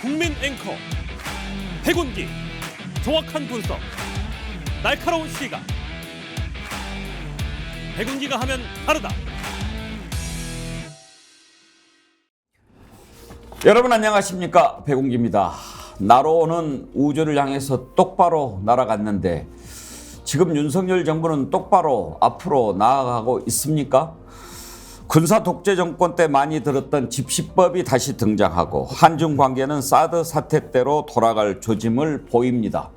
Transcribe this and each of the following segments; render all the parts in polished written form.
국민 앵커 백운기, 정확한 분석, 날카로운 시각. 백운기가 하면 다르다. 여러분 안녕하십니까, 백운기입니다. 날아오는 우주를 향해서 똑바로 날아갔는데 지금 윤석열 정부는 똑바로 앞으로 나아가고 있습니까? 군사 독재 정권 때 많이 들었던 집시법이 다시 등장하고 한중 관계는 사드 사태 때로 돌아갈 조짐을 보입니다.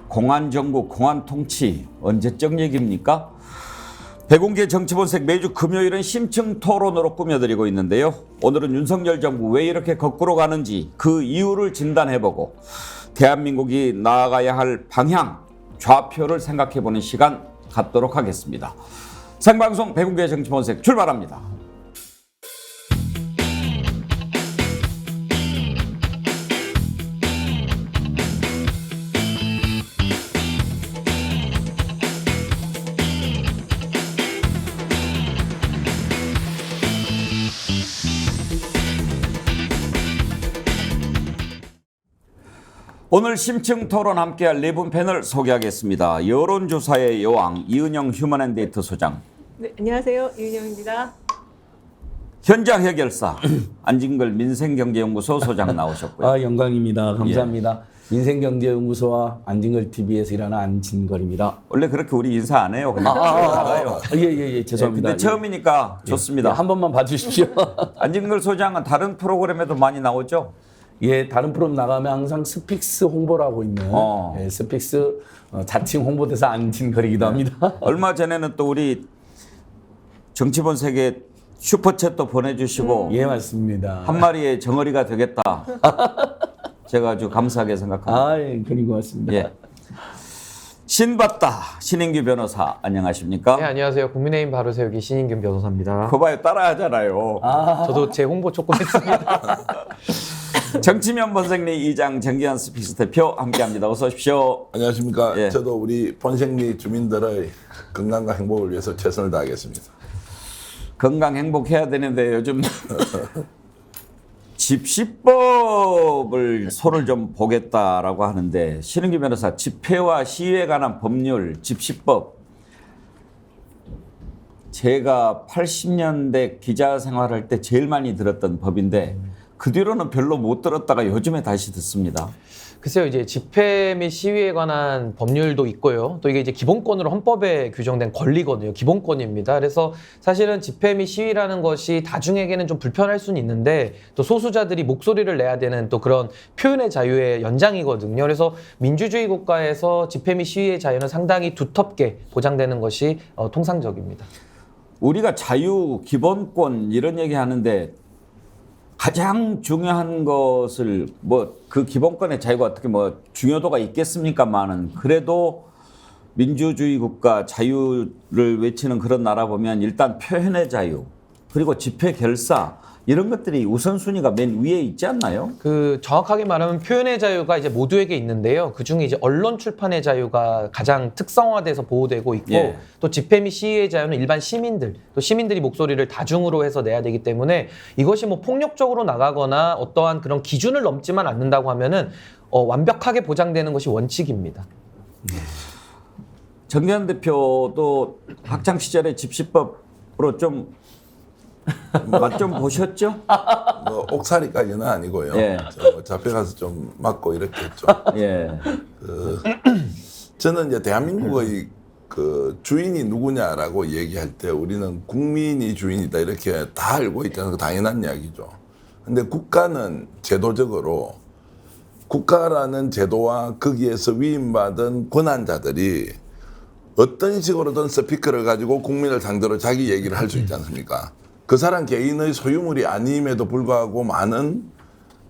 공안 정부, 공안 통치 언제적 얘기입니까? 백운기의 정치본색 매주 금요일은 심층 토론으로 꾸며드리고 있는데요. 오늘은 윤석열 정부 왜 이렇게 거꾸로 가는지 그 이유를 진단해보고 대한민국이 나아가야 할 방향, 좌표를 생각해보는 시간 갖도록 하겠습니다. 생방송 백운기의 정치본색 출발합니다. 오늘 심층 토론 함께할 네 분 패널 소개하겠습니다. 여론조사의 여왕 이은영 휴먼앤데이터 소장. 네, 안녕하세요. 이은영입니다. 현장 해결사 안진걸 민생경제연구소 소장 나오셨고요. 영광입니다. 감사합니다. 민생경제연구소와 안진걸 TV에서 일하는 안진걸입니다. 원래 그렇게 우리 인사 안 해요. 그냥 나가요. 예, 죄송합니다. 근데 처음이니까 좋습니다. 한 번만 봐주십시오. 안진걸 소장은 다른 프로그램에도 많이 나오죠? 예, 다른 프로그램 나가면 항상 스픽스 홍보를 하고 있는 예, 스픽스 자칭 홍보대사 안진걸이기도 합니다. 얼마 전에는 또 우리 정치본색에 슈퍼챗도 보내주시고 예, 맞습니다. 한 마리의 정어리가 되겠다. 제가 아주 감사하게 생각합니다. 예, 그린 것 같습니다. 예. 신봤다 신인규 변호사 안녕하십니까? 네, 안녕하세요. 국민의힘 바로세우기 신인균 변호사입니다. 그거 봐요, 따라하잖아요. 저도 제 홍보 조금 했습니다. 정치면 본색리 이장 정기환 스픽스 대표 함께합니다. 어서 오십시오. 안녕하십니까. 예. 저도 우리 본생리 주민들의 건강과 행복을 위해서 최선을 다하겠습니다. 건강 행복해야 되는데 요즘 집시법을 손을 좀 보겠다라고 하는데 신은규 변호사, 집회와 시위에 관한 법률 집시법, 제가 80년대 기자 생활할 때 제일 많이 들었던 법인데 그 뒤로는 별로 못 들었다가 요즘에 다시 듣습니다. 글쎄요, 이제 집회 및 시위에 관한 법률도 있고요. 또 이게 이제 기본권으로 헌법에 규정된 권리거든요. 기본권입니다. 그래서 사실은 집회 및 시위라는 것이 다중에게는 좀 불편할 수는 있는데 또 소수자들이 목소리를 내야 되는 또 그런 표현의 자유의 연장이거든요. 그래서 민주주의 국가에서 집회 및 시위의 자유는 상당히 두텁게 보장되는 것이 통상적입니다. 우리가 자유, 기본권 이런 얘기 하는데 가장 중요한 것을 그 기본권의 자유가 어떻게 중요도가 있겠습니까만은 그래도 민주주의 국가 자유를 외치는 그런 나라 보면 일단 표현의 자유 그리고 집회 결사 이런 것들이 우선순위가 맨 위에 있지 않나요? 정확하게 말하면 표현의 자유가 이제 모두에게 있는데요. 그중에 이제 언론 출판의 자유가 가장 특성화돼서 보호되고 있고 예. 또 집회 및 시위의 자유는 일반 시민들, 또 시민들이 목소리를 다중으로 해서 내야 되기 때문에 이것이 폭력적으로 나가거나 어떠한 그런 기준을 넘지만 않는다고 하면은 완벽하게 보장되는 것이 원칙입니다. 정기환 대표도 학창 시절에 집시법으로 좀 맛 좀 보셨죠? 옥살이까지는 아니고요. 예. 잡혀가서 좀 맞고 이렇게 했죠. 예. 저는 이제 대한민국의 그 주인이 누구냐라고 얘기할 때 우리는 국민이 주인이다 이렇게 다 알고 있다는 거 당연한 이야기죠. 근데 국가는 제도적으로 국가라는 제도와 거기에서 위임받은 권한자들이 어떤 식으로든 스피커를 가지고 국민을 상대로 자기 얘기를 할 수 있지 않습니까? 그 사람 개인의 소유물이 아님에도 불구하고 많은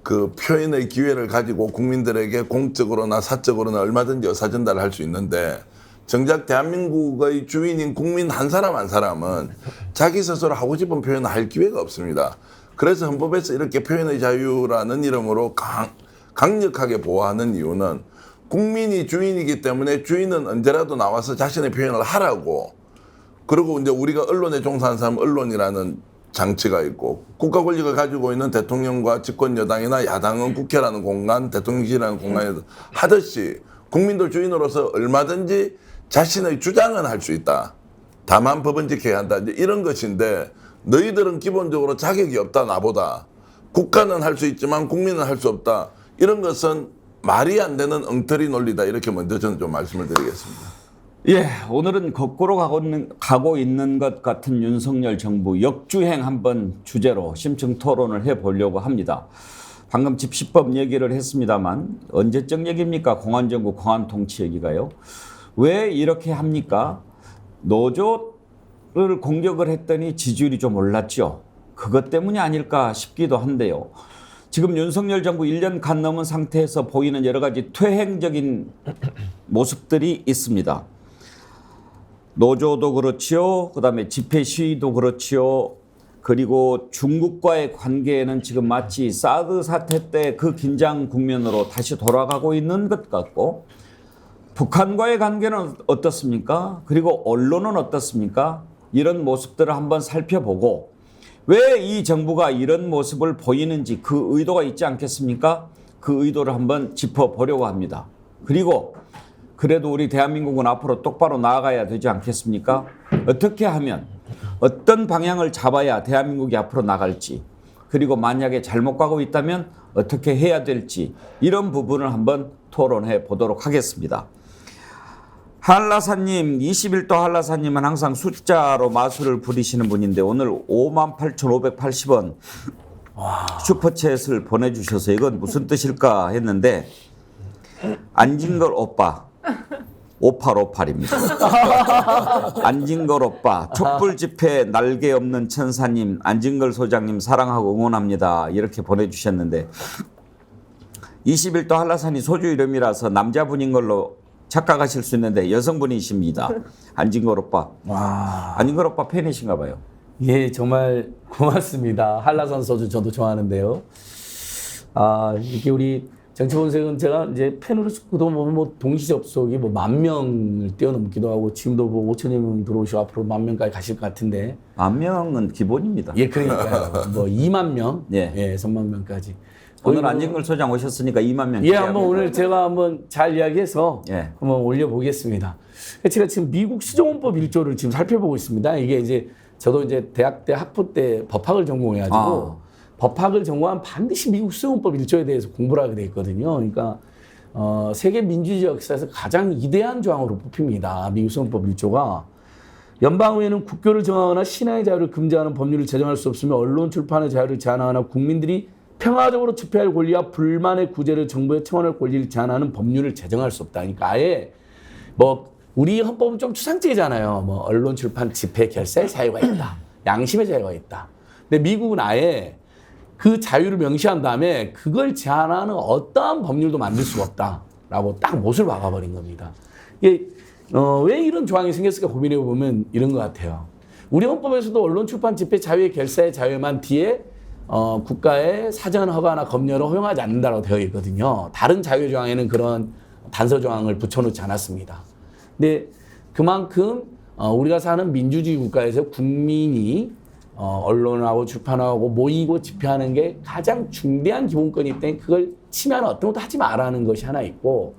그 표현의 기회를 가지고 국민들에게 공적으로나 사적으로나 얼마든지 의사전달을 할 수 있는데 정작 대한민국의 주인인 국민 한 사람 한 사람은 자기 스스로 하고 싶은 표현을 할 기회가 없습니다. 그래서 헌법에서 이렇게 표현의 자유라는 이름으로 강력하게 보호하는 이유는 국민이 주인이기 때문에 주인은 언제라도 나와서 자신의 표현을 하라고, 그리고 이제 우리가 언론에 종사하는 사람 언론이라는 장치가 있고 국가 권력을 가지고 있는 대통령과 집권 여당이나 야당은 국회라는 공간, 대통령실이라는 공간에서 하듯이 국민들 주인으로서 얼마든지 자신의 주장은 할 수 있다. 다만 법은 지켜야 한다. 이제 이런 것인데 너희들은 기본적으로 자격이 없다. 나보다. 국가는 할 수 있지만 국민은 할 수 없다. 이런 것은 말이 안 되는 엉터리 논리다. 이렇게 먼저 저는 좀 말씀을 드리겠습니다. 예, 오늘은 거꾸로 가고 있는 것 같은 윤석열 정부 역주행 한번 주제로 심층 토론을 해보려고 합니다. 방금 집시법 얘기를 했습니다만 언제적 얘기입니까? 공안정부, 공안통치 얘기가요. 왜 이렇게 합니까? 노조를 공격을 했더니 지지율이 좀 올랐죠. 그것 때문이 아닐까 싶기도 한데요. 지금 윤석열 정부 1년 간 넘은 상태에서 보이는 여러 가지 퇴행적인 모습들이 있습니다. 노조도 그렇지요. 그다음에 집회 시위도 그렇지요. 그리고 중국과의 관계에는 지금 마치 사드 사태 때 그 긴장 국면으로 다시 돌아가고 있는 것 같고, 북한과의 관계는 어떻습니까? 그리고 언론은 어떻습니까? 이런 모습들을 한번 살펴보고 왜 이 정부가 이런 모습을 보이는지 그 의도가 있지 않겠습니까? 그 의도를 한번 짚어보려고 합니다. 그리고 그래도 우리 대한민국은 앞으로 똑바로 나아가야 되지 않겠습니까? 어떻게 하면 어떤 방향을 잡아야 대한민국이 앞으로 나갈지, 그리고 만약에 잘못 가고 있다면 어떻게 해야 될지, 이런 부분을 한번 토론해 보도록 하겠습니다. 한라사님, 21도 한라사님은 항상 숫자로 마술을 부리시는 분인데 오늘 58,580원 슈퍼챗을 보내주셔서 이건 무슨 뜻일까 했는데, 안진걸 오빠 5858입니다. 안진걸 오빠, 촛불 집회 날개 없는 천사님, 안진걸 소장님 사랑하고 응원합니다. 이렇게 보내주셨는데 21도 한라산이 소주 이름이라서 남자분인 걸로 착각하실 수 있는데 여성분이십니다. 안진걸 오빠. 와. 안진걸 오빠 팬이신가 봐요. 예, 정말 고맙습니다. 한라산 소주 저도 좋아하는데요. 아, 이렇게 우리 정치본색은 제가 이제 팬으로서도 뭐 동시 접속이 뭐 10,000명을 뛰어넘기도 하고 지금도 뭐 5,000여 명 들어오시고 앞으로 10,000명까지 가실 것 같은데. 10,000명은 기본입니다. 예, 그러니까요. 뭐 20,000명, 예. 예, 30,000명까지. 오늘 안진걸 소장 오셨으니까 2만 명. 예, 한번 오늘 제가 한번 잘 이야기해서 예. 한번 올려보겠습니다. 제가 지금 미국 시정헌법 1조를 지금 살펴보고 있습니다. 이게 이제 저도 이제 대학 때 학부 때 법학을 전공해가지고 법학을 전공하면 반드시 미국 시정헌법 1조에 대해서 공부를 하게 돼 있거든요. 그러니까 세계 민주주의 역사에서 가장 위대한 조항으로 뽑힙니다. 미국 시정헌법 1조가. 연방의회는 국교를 정하거나 신앙의 자유를 금지하는 법률을 제정할 수 없으며 언론 출판의 자유를 제한하거나 국민들이 평화적으로 집회할 권리와 불만의 구제를 정부에 청원할 권리를 제한하는 법률을 제정할 수 없다. 그러니까 아예 뭐 우리 헌법은 좀 추상적이잖아요. 뭐 언론 출판 집회 결사의 자유가 있다. 양심의 자유가 있다. 근데 미국은 아예 그 자유를 명시한 다음에 그걸 제한하는 어떠한 법률도 만들 수가 없다라고 딱 못을 박아버린 겁니다. 이게 왜 이런 조항이 생겼을까 고민해 보면 이런 것 같아요. 우리 헌법에서도 언론 출판 집회 자유의 결사의 자유만 뒤에 국가의 사전 허가나 검열을 허용하지 않는다고 되어 있거든요. 다른 자유 조항에는 그런 단서 조항을 붙여놓지 않았습니다. 근데 그만큼 우리가 사는 민주주의 국가에서 국민이 언론하고 출판하고 모이고 집회하는 게 가장 중대한 기본권이기 때문에 그걸 침해하는 어떤 것도 하지 말라는 것이 하나 있고,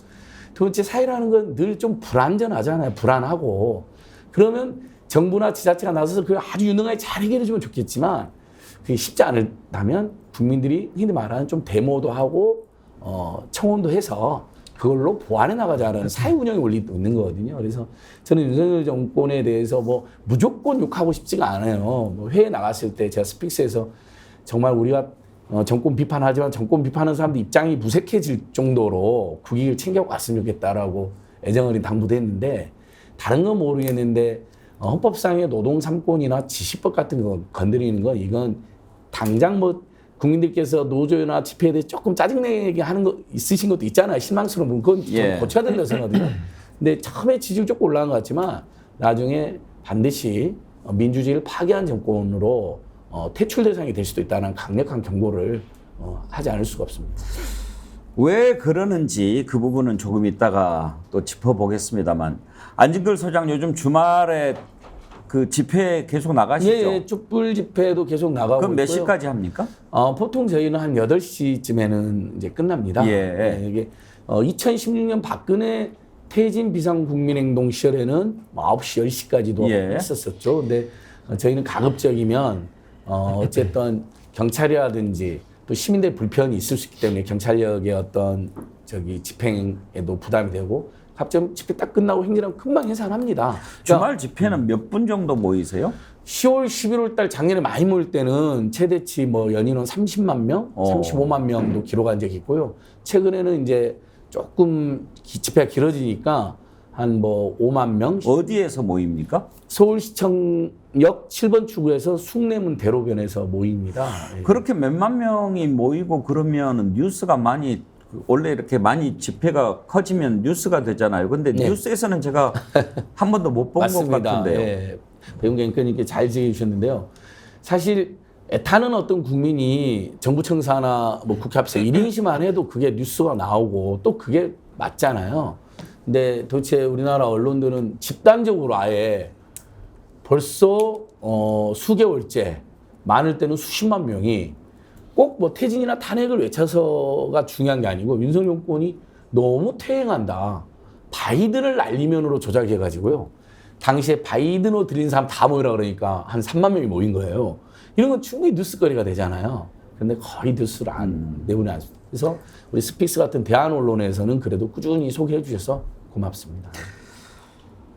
두 번째, 사회라는 건 늘 좀 불안전하잖아요. 불안하고. 그러면 정부나 지자체가 나서서 그걸 아주 유능하게 잘 해결해 주면 좋겠지만 그게 쉽지 않다면 국민들이 흔히 말하는 좀 데모도 하고 청원도 해서 그걸로 보완해 나가자는 사회 운영의 원리도 있는 거거든요. 그래서 저는 윤석열 정권에 대해서 뭐 무조건 욕하고 싶지가 않아요. 뭐 회에 나갔을 때 제가 스픽스에서 정말 우리가 정권 비판하지만 정권 비판하는 사람들 입장이 무색해질 정도로 국익을 챙겨갔으면 좋겠다라고 애정어린 당부도 했는데, 다른 건 모르겠는데 헌법상의 노동 3권이나 지시법 같은 거 건드리는 건 이건 당장 뭐 국민들께서 노조나 집회에 대해 조금 짜증내게 하는 거 있으신 것도 있잖아요. 실망스러운 부분. 그건 좀 고쳐야 된다고 생각하거든요. 근데 처음에 지지율 조금 올라간 것 같지만 나중에 반드시 민주주의를 파괴한 정권으로 퇴출 대상이 될 수도 있다는 강력한 경고를 하지 않을 수가 없습니다. 왜 그러는지 그 부분은 조금 이따가 또 짚어보겠습니다만, 안진걸 소장 요즘 주말에 그 집회 계속 나가시죠? 예, 촛불 집회도 계속 나가고 그럼 몇 있고요. 시까지 합니까? 보통 저희는 한 8시쯤에는 이제 끝납니다. 예. 이게 2016년 박근혜 퇴진 비상국민행동 시절에는 9시, 10시까지도 예. 했었었죠. 근데 저희는 가급적이면 어쨌든 경찰이라든지 또 시민들 불편이 있을 수 있기 때문에 경찰력의 어떤 집행에도 부담이 되고 갑자기 집회 딱 끝나고 행진하면 금방 해산합니다. 그러니까 주말 집회는 몇 분 정도 모이세요? 10월, 11월 달 작년에 많이 모일 때는 최대치 뭐 연인원 30만 명, 35만 명도 기록한 적이 있고요. 최근에는 이제 조금 집회가 길어지니까 한 뭐 5만 명. 어디에서 모입니까? 서울시청역 7번 출구에서 숭례문 대로변에서 모입니다. 예. 그렇게 몇만 명이 모이고 그러면 뉴스가 많이 원래 이렇게 많이 집회가 커지면 뉴스가 되잖아요. 근데 네. 뉴스에서는 제가 한 번도 못 본 것 맞습니다. 같은데요. 예. 배웅 앵커님께 잘 지적해 주셨는데요. 사실 애타는 어떤 국민이 정부 청사나 뭐 국회 앞에서 1인시만 해도 그게 뉴스가 나오고 또 그게 맞잖아요. 근데 도대체 우리나라 언론들은 집단적으로 아예 벌써 수개월째 많을 때는 수십만 명이 꼭 뭐 퇴진이나 탄핵을 외쳐서가 중요한 게 아니고 윤석열 정권이 너무 퇴행한다. 바이든을 날리면으로 조작해가지고요. 당시에 바이든으로 들린 사람 다 모이라 그러니까 한 3만 명이 모인 거예요. 이런 건 충분히 뉴스거리가 되잖아요. 근데 거의 뉴스를 내보내 않습니다. 그래서 우리 스픽스 같은 대한 언론에서는 그래도 꾸준히 소개해 주셔서 고맙습니다.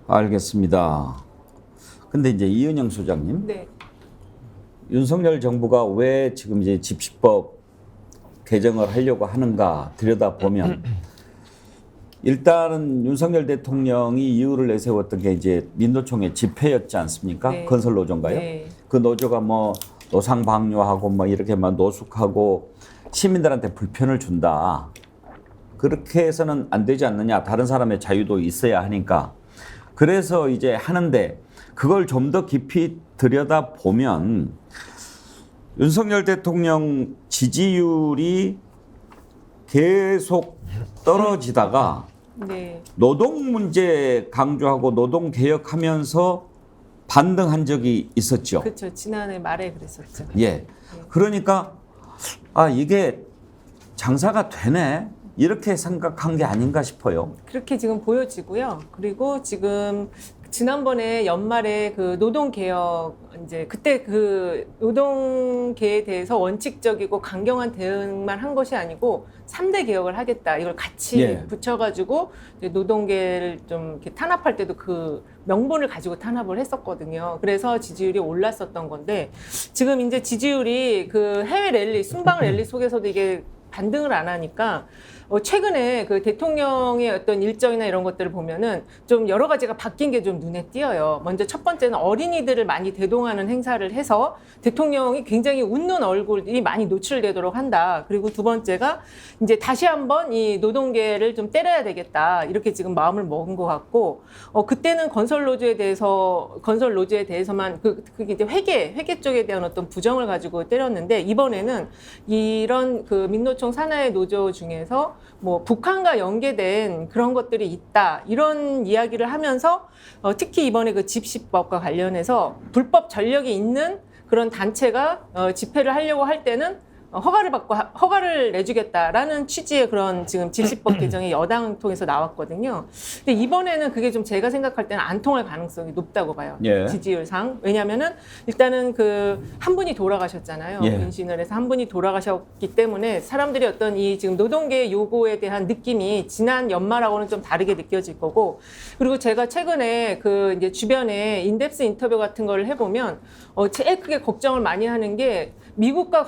알겠습니다. 근데 이제 이은영 소장님, 네. 윤석열 정부가 왜 지금 이제 집시법 개정을 하려고 하는가 들여다보면 일단은 윤석열 대통령이 이유를 내세웠던 게 이제 민노총의 집회였지 않습니까? 네. 건설 노조인가요? 네. 그 노조가 뭐 노상 방뇨하고 뭐 이렇게 막 노숙하고 시민들한테 불편을 준다. 그렇게 해서는 안 되지 않느냐. 다른 사람의 자유도 있어야 하니까. 그래서 이제 하는데 그걸 좀 더 깊이 들여다보면 윤석열 대통령 지지율이 계속 떨어지다가 네. 노동 문제 강조하고 노동 개혁하면서 반등한 적이 있었죠. 그렇죠. 지난해 말에 그랬었죠. 예. 그러니까 이게 장사가 되네. 이렇게 생각한 게 아닌가 싶어요. 그렇게 지금 보여지고요. 그리고 지금 지난번에 연말에 그 노동개혁, 이제 그때 그 노동계에 대해서 원칙적이고 강경한 대응만 한 것이 아니고 3대 개혁을 하겠다. 이걸 같이 예. 붙여가지고 이제 노동계를 좀 이렇게 탄압할 때도 그 명분을 가지고 탄압을 했었거든요. 그래서 지지율이 올랐었던 건데 지금 이제 지지율이 그 해외 랠리, 순방 랠리 속에서도 이게 반등을 안 하니까 최근에 그 대통령의 어떤 일정이나 이런 것들을 보면은 좀 여러 가지가 바뀐 게 좀 눈에 띄어요. 먼저 첫 번째는 어린이들을 많이 대동하는 행사를 해서 대통령이 굉장히 웃는 얼굴이 많이 노출되도록 한다. 그리고 두 번째가 이제 다시 한번 이 노동계를 좀 때려야 되겠다. 이렇게 지금 마음을 먹은 것 같고, 그때는 건설 노조에 대해서만 그게 이제 회계 쪽에 대한 어떤 부정을 가지고 때렸는데 이번에는 이런 그 민노총 산하의 노조 중에서 뭐 북한과 연계된 그런 것들이 있다 이런 이야기를 하면서 특히 이번에 그 집시법과 관련해서 불법 전력이 있는 그런 단체가 집회를 하려고 할 때는 허가를 내주겠다라는 취지의 그런 지금 집시법 개정이 여당 통해서 나왔거든요. 근데 이번에는 그게 좀 제가 생각할 때는 안 통할 가능성이 높다고 봐요. 예. 지지율상. 왜냐면은 일단은 그 한 분이 돌아가셨잖아요. 예. 민신을해서 한 분이 돌아가셨기 때문에 사람들이 어떤 이 지금 노동계 요구에 대한 느낌이 지난 연말하고는 좀 다르게 느껴질 거고, 그리고 제가 최근에 그 이제 주변에 인덱스 인터뷰 같은 걸 해보면 제일 크게 걱정을 많이 하는 게 미국과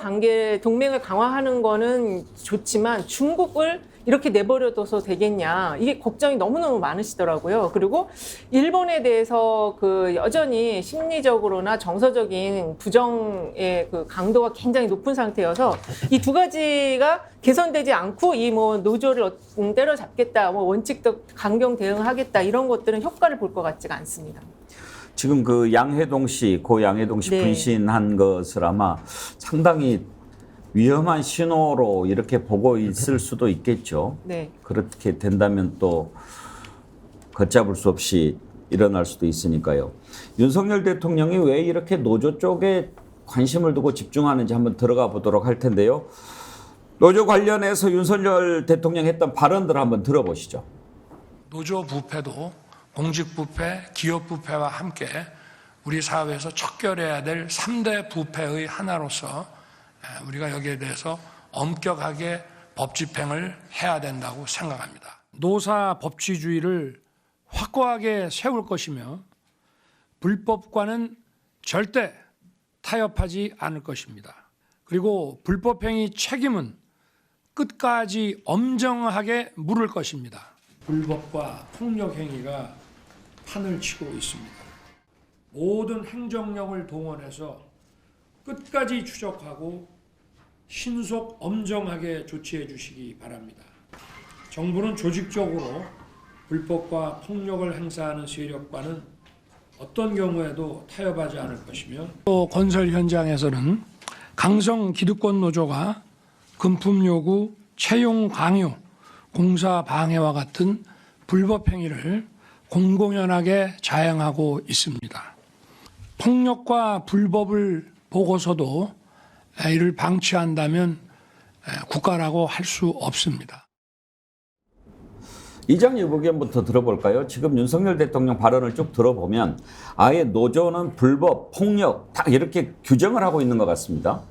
동맹을 강화하는 거는 좋지만 중국을 이렇게 내버려둬서 되겠냐. 이게 걱정이 너무너무 많으시더라고요. 그리고 일본에 대해서 그 여전히 심리적으로나 정서적인 부정의 그 강도가 굉장히 높은 상태여서 이 두 가지가 개선되지 않고 이 뭐 노조를 때려잡겠다, 뭐 원칙적 강경 대응하겠다 이런 것들은 효과를 볼 것 같지가 않습니다. 지금 그 양해동 씨, 고 양해동 씨 네. 분신한 것을 아마 상당히 위험한 신호로 이렇게 보고 있을 수도 있겠죠. 네. 그렇게 된다면 또 걷잡을 수 없이 일어날 수도 있으니까요. 윤석열 대통령이 왜 이렇게 노조 쪽에 관심을 두고 집중하는지 한번 들어가 보도록 할 텐데요. 노조 관련해서 윤석열 대통령 했던 발언들을 한번 들어보시죠. 노조 부패도 공직 부패, 기업 부패와 함께 우리 사회에서 척결해야 될 3대 부패의 하나로서 우리가 여기에 대해서 엄격하게 법 집행을 해야 된다고 생각합니다. 노사 법치주의를 확고하게 세울 것이며 불법과는 절대 타협하지 않을 것입니다. 그리고 불법행위 책임은 끝까지 엄정하게 물을 것입니다. 불법과 폭력행위가 판을 치고 있습니다. 모든 행정력을 동원해서 끝까지 추적하고 신속 엄정하게 조치해 주시기 바랍니다. 정부는 조직적으로 불법과 폭력을 행사하는 세력과는 어떤 경우에도 타협하지 않을 것이며 또 건설 현장에서는 강성 기득권 노조가 금품 요구, 채용 강요, 공사 방해와 같은 불법 행위를 공공연하게 자행하고 있습니다. 폭력과 불법을 보고서도 이를 방치한다면 국가라고 할 수 없습니다. 이장님 의견부터 들어볼까요? 지금 윤석열 대통령 발언을 쭉 들어보면 아예 노조는 불법, 폭력 다 이렇게 규정을 하고 있는 것 같습니다.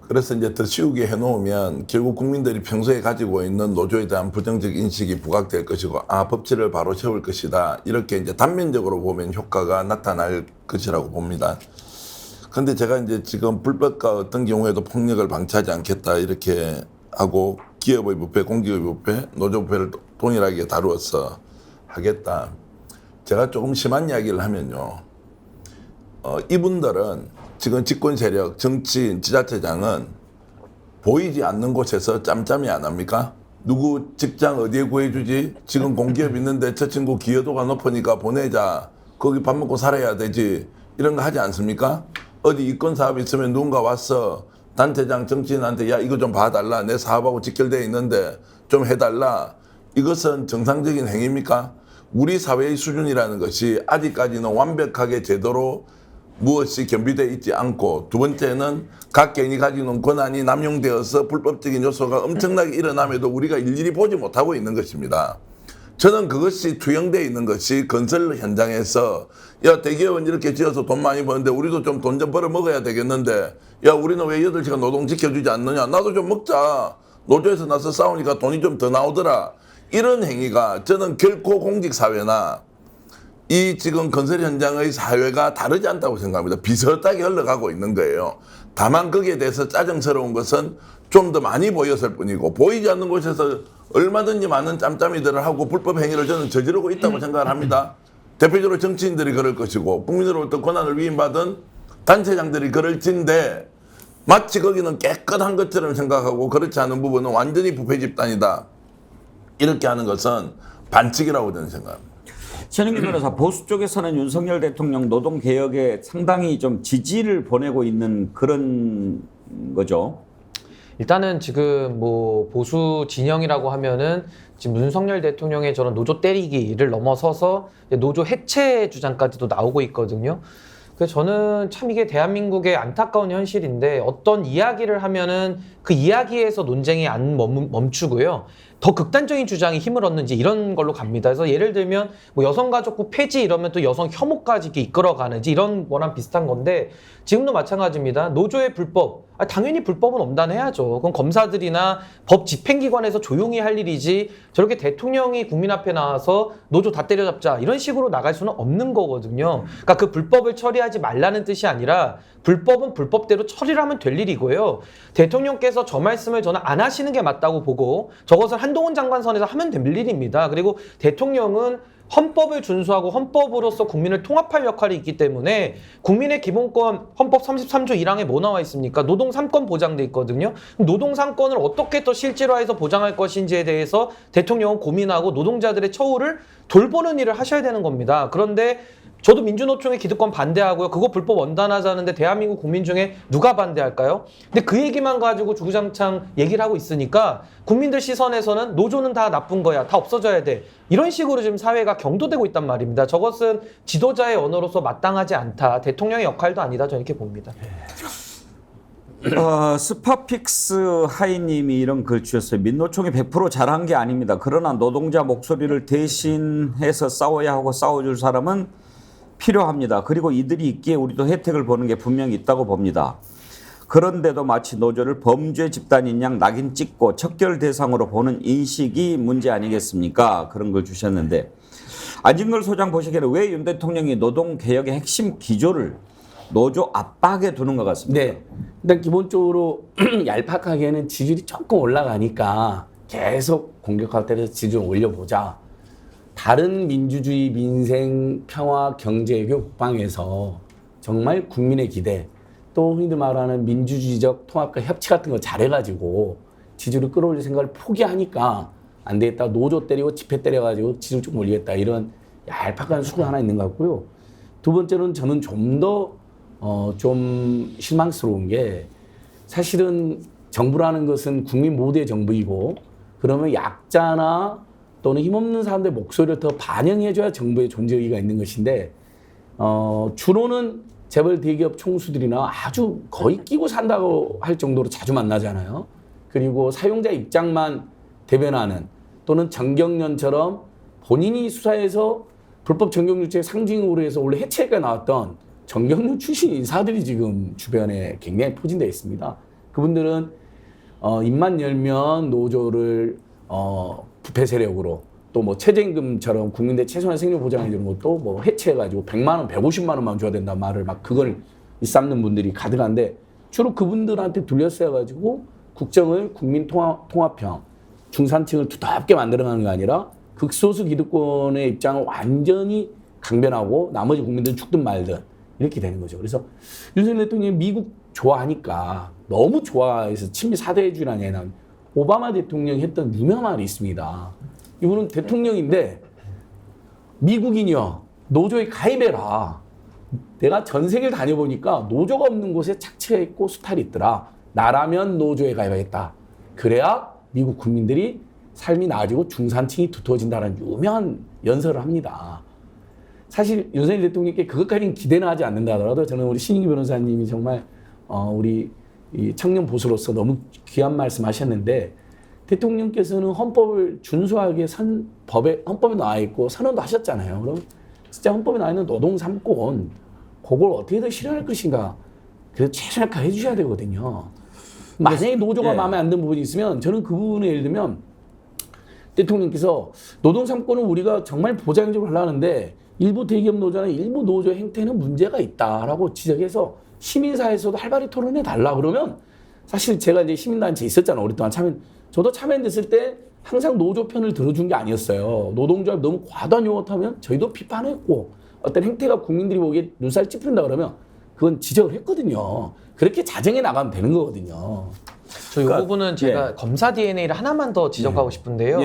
그래서 이제 더 쉬우게 해놓으면 결국 국민들이 평소에 가지고 있는 노조에 대한 부정적 인식이 부각될 것이고, 아, 법치를 바로 세울 것이다. 이렇게 이제 단면적으로 보면 효과가 나타날 것이라고 봅니다. 근데 제가 이제 지금 불법과 어떤 경우에도 폭력을 방치하지 않겠다 이렇게 하고 기업의 부패, 공기업의 부패, 노조 부패를 동일하게 다루어서 하겠다. 제가 조금 심한 이야기를 하면요. 이분들은 지금 집권 세력, 정치인, 지자체장은 보이지 않는 곳에서 짬짬이 안 합니까? 누구 직장 어디에 구해주지? 지금 공기업 있는데 저 친구 기여도가 높으니까 보내자. 거기 밥 먹고 살아야 되지. 이런 거 하지 않습니까? 어디 이권 사업 있으면 누군가 와서 단체장, 정치인한테 야 이거 좀 봐달라. 내 사업하고 직결되어 있는데 좀 해달라. 이것은 정상적인 행위입니까? 우리 사회의 수준이라는 것이 아직까지는 완벽하게 제대로 무엇이 겸비되어 있지 않고, 두 번째는 각 개인이 가지고 있는 권한이 남용되어서 불법적인 요소가 엄청나게 일어남에도 우리가 일일이 보지 못하고 있는 것입니다. 저는 그것이 투영되어 있는 것이 건설 현장에서 야 대기업은 이렇게 지어서 돈 많이 버는데 우리도 좀 돈 좀 벌어 먹어야 되겠는데 야 우리는 왜 8시간 노동 지켜주지 않느냐, 나도 좀 먹자, 노조에서 나서 싸우니까 돈이 좀 더 나오더라. 이런 행위가 저는 결코 공직사회나 이 지금 건설 현장의 사회가 다르지 않다고 생각합니다. 비슷하게 흘러가고 있는 거예요. 다만 거기에 대해서 짜증스러운 것은 좀 더 많이 보였을 뿐이고, 보이지 않는 곳에서 얼마든지 많은 짬짬이들을 하고 불법 행위를 저는 저지르고 있다고 생각을 합니다. 대표적으로 정치인들이 그럴 것이고 국민으로부터 권한을 위임받은 단체장들이 그럴 텐데, 마치 거기는 깨끗한 것처럼 생각하고 그렇지 않은 부분은 완전히 부패 집단이다. 이렇게 하는 것은 반칙이라고 저는 생각합니다. 최능기 변호사, 보수 쪽에서는 윤석열 대통령 노동개혁에 상당히 좀 지지를 보내고 있는 그런 거죠. 일단은 지금 뭐 보수 진영이라고 하면은 지금 윤석열 대통령의 저런 노조 때리기를 넘어서서 노조 해체 주장까지도 나오고 있거든요. 그래서 저는 참 이게 대한민국의 안타까운 현실인데, 어떤 이야기를 하면은 그 이야기에서 논쟁이 안 멈추고요. 더 극단적인 주장이 힘을 얻는지 이런 걸로 갑니다. 그래서 예를 들면 뭐 여성가족부 폐지 이러면 또 여성 혐오까지 이렇게 이끌어가는지 이런 거랑 비슷한 건데, 지금도 마찬가지입니다. 노조의 불법, 당연히 불법은 엄단해야죠. 그건 검사들이나 법 집행기관에서 조용히 할 일이지, 저렇게 대통령이 국민 앞에 나와서 노조 다 때려잡자 이런 식으로 나갈 수는 없는 거거든요. 그러니까 그 불법을 처리하지 말라는 뜻이 아니라 불법은 불법대로 처리를 하면 될 일이고요. 대통령께서 저 말씀을 저는 안 하시는 게 맞다고 보고 저것을 한동훈 장관 선에서 하면 될 일입니다. 그리고 대통령은 헌법을 준수하고 헌법으로서 국민을 통합할 역할이 있기 때문에 국민의 기본권 헌법 33조 1항에 뭐 나와 있습니까? 노동 3권 보장돼 있거든요. 노동 3권을 어떻게 또 실제로해서 보장할 것인지에 대해서 대통령은 고민하고 노동자들의 처우를 돌보는 일을 하셔야 되는 겁니다. 그런데 저도 민주노총의 기득권 반대하고요. 그거 불법 원단하자는데 대한민국 국민 중에 누가 반대할까요? 근데 그 얘기만 가지고 주구장창 얘기를 하고 있으니까 국민들 시선에서는 노조는 다 나쁜 거야. 다 없어져야 돼. 이런 식으로 지금 사회가 경도되고 있단 말입니다. 저것은 지도자의 언어로서 마땅하지 않다. 대통령의 역할도 아니다. 저는 이렇게 봅니다. 스파픽스 하이님이 이런 글 주셨어요. 민노총이 100% 잘한 게 아닙니다. 그러나 노동자 목소리를 대신해서 싸워야 하고 싸워줄 사람은 필요합니다. 그리고 이들이 있기에 우리도 혜택을 보는 게 분명히 있다고 봅니다. 그런데도 마치 노조를 범죄 집단인 양 낙인 찍고 척결 대상으로 보는 인식이 문제 아니겠습니까? 그런 걸 주셨는데 안진걸 소장 보시기에는 왜 윤 대통령이 노동개혁의 핵심 기조를 노조 압박에 두는 것 같습니다. 네. 일단 기본적으로 얄팍하게는 지지율이 조금 올라가니까 계속 공격할 때에서 지지율 올려보자. 다른 민주주의, 민생, 평화, 경제, 외교, 국방에서 정말 국민의 기대, 또 흔히들 말하는 민주주의적 통합과 협치 같은 거 잘해가지고 지지율을 끌어올릴 생각을 포기하니까 안 되겠다. 노조 때리고 집회 때려가지고 지지율 좀 올리겠다. 이런 얄팍한 수가 하나 있는 것 같고요. 두 번째는 저는 좀 더 좀 실망스러운 게 사실은 정부라는 것은 국민 모두의 정부이고 그러면 약자나 또는 힘없는 사람들의 목소리를 더 반영해줘야 정부의 존재 의의가 있는 것인데 주로는 재벌 대기업 총수들이나 아주 거의 끼고 산다고 할 정도로 자주 만나잖아요. 그리고 사용자 입장만 대변하는 또는 정경련처럼 본인이 수사해서 불법 정경유죄 상징으로 해서 원래 해체가 나왔던 정경련 출신 인사들이 지금 주변에 굉장히 포진되어 있습니다. 그분들은 입만 열면 노조를 부패 세력으로 또 뭐 최저임금처럼 국민들 최소한 생존 보장해 주는 것도 뭐 해체해가지고 100만 원, 150만 원만 줘야 된다 말을 막 그걸 일삼는 분들이 가득한데 주로 그분들한테 둘러싸여가지고 국정을 국민 통합형 중산층을 두텁게 만들어가는 게 아니라 극소수 기득권의 입장을 완전히 강변하고 나머지 국민들은 죽든 말든 이렇게 되는 거죠. 그래서 윤석열 대통령이 미국 좋아하니까 너무 좋아해서 친미 사대주의라는 얘기는 오바마 대통령이 했던 유명한 말이 있습니다. 이분은 대통령인데 미국인이요. 노조에 가입해라. 내가 전 세계를 다녀보니까 노조가 없는 곳에 착취가 있고 수탈이 있더라. 나라면 노조에 가입하겠다. 그래야 미국 국민들이 삶이 나아지고 중산층이 두터워진다는 유명한 연설을 합니다. 사실 윤석열 대통령께 그것까지는 기대는 하지 않는다 하더라도 저는 우리 신인기 변호사님이 정말 우리 이 청년 보수로서 너무 귀한 말씀 하셨는데 대통령께서는 헌법을 준수하게 헌법에 나와 있고 선언도 하셨잖아요. 그럼 진짜 헌법에 나와 있는 노동 3권 그걸 어떻게든 실현할 것인가 그래서 최선을 다해 주셔야 되거든요. 만약에 노조가 마음에 안 드는 부분이 있으면 저는 그 부분에 예를 들면 대통령께서 노동 3권을 우리가 정말 보장적으로 하려고 하는데 일부 대기업 노조나 일부 노조 행태는 문제가 있다라고 지적해서 시민사회에서도 활발히 토론해 달라 그러면 사실 제가 이제 시민단체에 있었잖아요. 오랫동안 저도 참여했을 때 항상 노조 편을 들어준 게 아니었어요. 노동조합 너무 과도한 요구하면 저희도 비판했고 어떤 행태가 국민들이 보기에 눈살 찌푸린다 그러면 그건 지적을 했거든요. 그렇게 자정해 나가면 되는 거거든요. 저 이 부분은 제가 검사 DNA를 하나만 더 지적하고 싶은데요.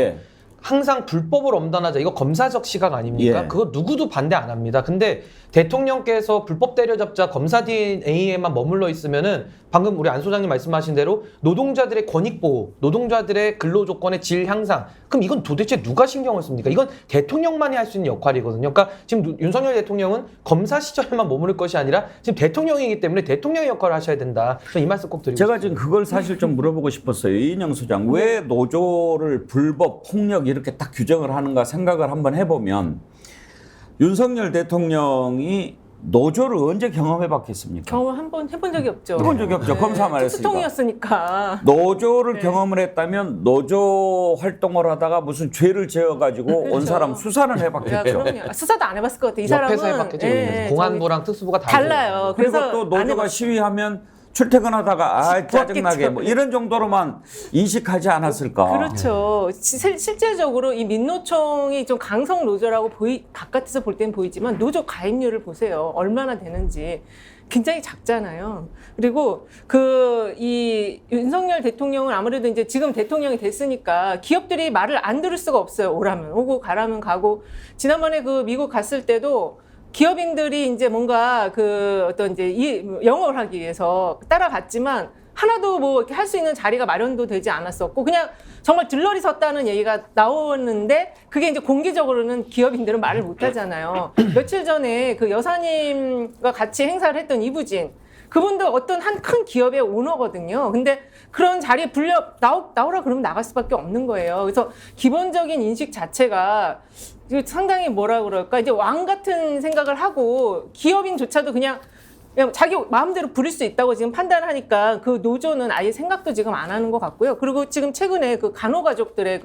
항상 불법을 엄단하자. 이거 검사적 시각 아닙니까? 그거 누구도 반대 안 합니다. 근데 대통령께서 불법 때려잡자 검사 DNA에만 머물러 있으면은 방금 우리 안 소장님 말씀하신 대로 노동자들의 권익 보호, 노동자들의 근로 조건의 질 향상. 그럼 이건 도대체 누가 신경을 씁니까? 이건 대통령만이 할 수 있는 역할이거든요. 그러니까 지금 윤석열 대통령은 검사 시절에만 머무를 것이 아니라 지금 대통령이기 때문에 대통령의 역할을 하셔야 된다. 이 말씀 꼭 드리고 제가 싶습니다. 지금 그걸 사실 좀 물어보고 싶었어요. 이인영 소장. 왜 노조를 불법, 폭력 이렇게 딱 규정을 하는가 생각을 한번 해보면 윤석열 대통령이 노조를 언제 경험해 봤겠습니까? 경험 한번 해본 적이 없죠. 해본 적이 없죠. 검사만 했으니까. 특수통이었으니까. 노조를 경험을 했다면 노조 활동을 하다가 무슨 죄를 지어가지고 온 사람 수사는 야, 해봤겠죠. 그럼요. 수사도 안 해봤을 것 같아요. 이 옆에서 사람은 해봤겠죠. 공안부랑 특수부가 달라요. 그리고 그래서 또 안 노조가 해봤어요. 시위하면 출퇴근하다가 짜증나게 뭐 부었겠죠. 이런 정도로만 인식하지 않았을까. 그렇죠. 실제적으로 이 민노총이 좀 강성 노조라고 바깥에서 볼 때는 보이지만 노조 가입률을 보세요. 얼마나 되는지. 굉장히 작잖아요. 그리고 이 윤석열 대통령은 아무래도 이제 지금 대통령이 됐으니까 기업들이 말을 안 들을 수가 없어요. 오라면 오고 가라면 가고. 지난번에 그 미국 갔을 때도 기업인들이 이제 뭔가 그 어떤 이제 이 영업을 하기 위해서 따라갔지만 하나도 뭐 이렇게 할 수 있는 자리가 마련도 되지 않았었고 그냥 정말 들러리 섰다는 얘기가 나오는데 그게 이제 공개적으로는 기업인들은 말을 못 하잖아요. 며칠 전에 그 여사님과 같이 행사를 했던 이부진 그분도 어떤 한 큰 기업의 오너거든요. 근데 그런 자리에 나오라 그러면 나갈 수밖에 없는 거예요. 그래서 기본적인 인식 자체가 상당히 뭐라 그럴까 이제 왕 같은 생각을 하고 기업인조차도 그냥 자기 마음대로 부릴 수 있다고 지금 판단하니까 그 노조는 아예 생각도 지금 안 하는 것 같고요. 그리고 지금 최근에 그 간호가족들의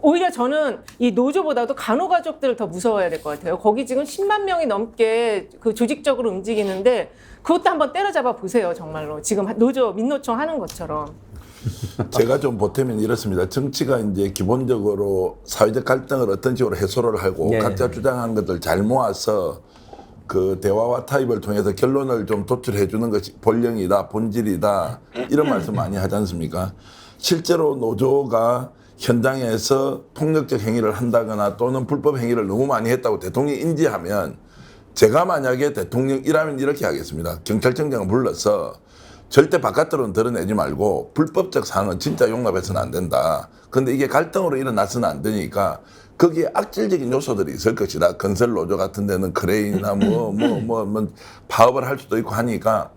오히려 저는 이 노조보다도 간호가족들을 더 무서워해야 될 것 같아요. 거기 지금 10만 명이 넘게 그 조직적으로 움직이는데 그것도 한번 때려잡아 보세요. 정말로 지금 노조 민노총 하는 것처럼. 제가 좀 보태면 이렇습니다. 정치가 이제 기본적으로 사회적 갈등을 어떤 식으로 해소를 하고 네. 각자 주장한 것들 잘 모아서 그 대화와 타협을 통해서 결론을 좀 도출해 주는 것이 본령이다, 본질이다 이런 말씀 많이 하지 않습니까? 실제로 노조가 현장에서 폭력적 행위를 한다거나 또는 불법 행위를 너무 많이 했다고 대통령이 인지하면 제가 만약에 대통령이라면 이렇게 하겠습니다. 경찰청장을 불러서 절대 바깥으로는 드러내지 말고 불법적 사항은 진짜 용납해서는 안 된다. 그런데 이게 갈등으로 일어나서는 안 되니까 거기에 악질적인 요소들이 있을 것이다. 건설 노조 같은 데는 크레인이나 뭐 파업을 할 수도 있고 하니까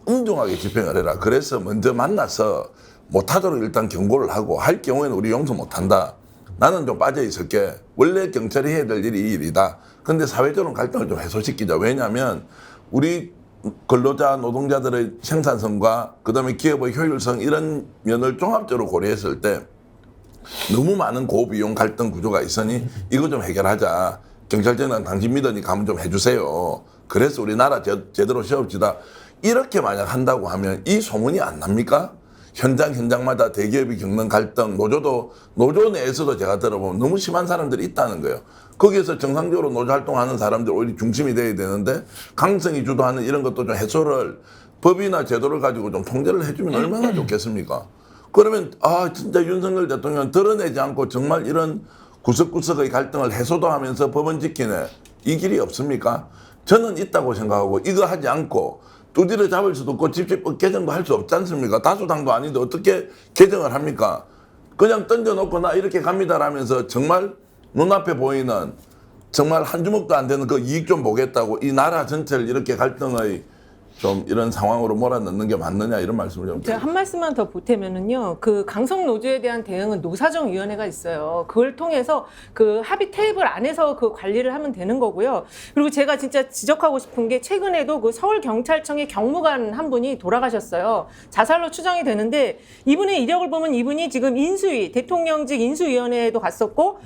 엄중하게 집행을 해라. 그래서 먼저 만나서 못하도록 일단 경고를 하고 할 경우에는 우리 용서 못한다. 나는 좀 빠져 있을게. 원래 경찰이 해야 될 일이 이 일이다. 근데 사회적으로 갈등을 좀 해소시키자. 왜냐하면 우리 근로자 노동자들의 생산성과 그다음에 기업의 효율성 이런 면을 종합적으로 고려했을 때 너무 많은 고비용 갈등 구조가 있으니 이거 좀 해결하자. 경찰청장 당신 믿으니까 한번 좀 해주세요. 그래서 우리나라 제대로 세웁시다. 이렇게 만약 한다고 하면 이 소문이 안 납니까? 현장마다 대기업이 겪는 갈등, 노조 내에서도 제가 들어보면 너무 심한 사람들이 있다는 거예요. 거기에서 정상적으로 노조 활동하는 사람들 오히려 중심이 돼야 되는데 강성이 주도하는 이런 것도 좀 해소를 법이나 제도를 가지고 좀 통제를 해주면 얼마나 좋겠습니까? 그러면 진짜 윤석열 대통령은 드러내지 않고 정말 이런 구석구석의 갈등을 해소도 하면서 법은 지키네. 이 길이 없습니까? 저는 있다고 생각하고 이거 하지 않고 두드려 잡을 수도 없고 직접 개정도 할 수 없지 않습니까? 다수당도 아닌데 어떻게 개정을 합니까? 그냥 던져놓고 나 이렇게 갑니다라면서 정말 눈앞에 보이는 정말 한 주먹도 안 되는 그 이익 좀 보겠다고 이 나라 전체를 이렇게 갈등의 좀 이런 상황으로 몰아넣는 게 맞느냐 이런 말씀을 좀 제가 한 말씀만 더 보태면은요, 그 강성 노조에 대한 대응은 노사정위원회가 있어요. 그걸 통해서 그 합의 테이블 안에서 그 관리를 하면 되는 거고요. 그리고 제가 진짜 지적하고 싶은 게 최근에도 그 서울경찰청의 경무관 한 분이 돌아가셨어요. 자살로 추정이 되는데 이분의 이력을 보면 이분이 지금 인수위, 대통령직 인수위원회에도 갔었고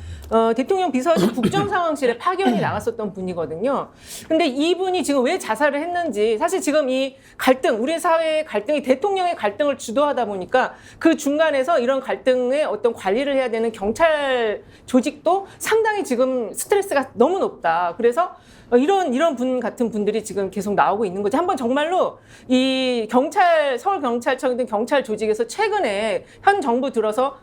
대통령 비서실 국정상황실에 파견이 나갔었던 분이거든요. 근데 이분이 지금 왜 자살을 했는지 사실 지금 이 갈등, 우리 사회의 갈등이 대통령의 갈등을 주도하다 보니까 그 중간에서 이런 갈등의 어떤 관리를 해야 되는 경찰 조직도 상당히 지금 스트레스가 너무 높다. 그래서 이런 분 같은 분들이 지금 계속 나오고 있는 거지. 한번 정말로 이 서울경찰청 등 경찰 조직에서 최근에 현 정부 들어서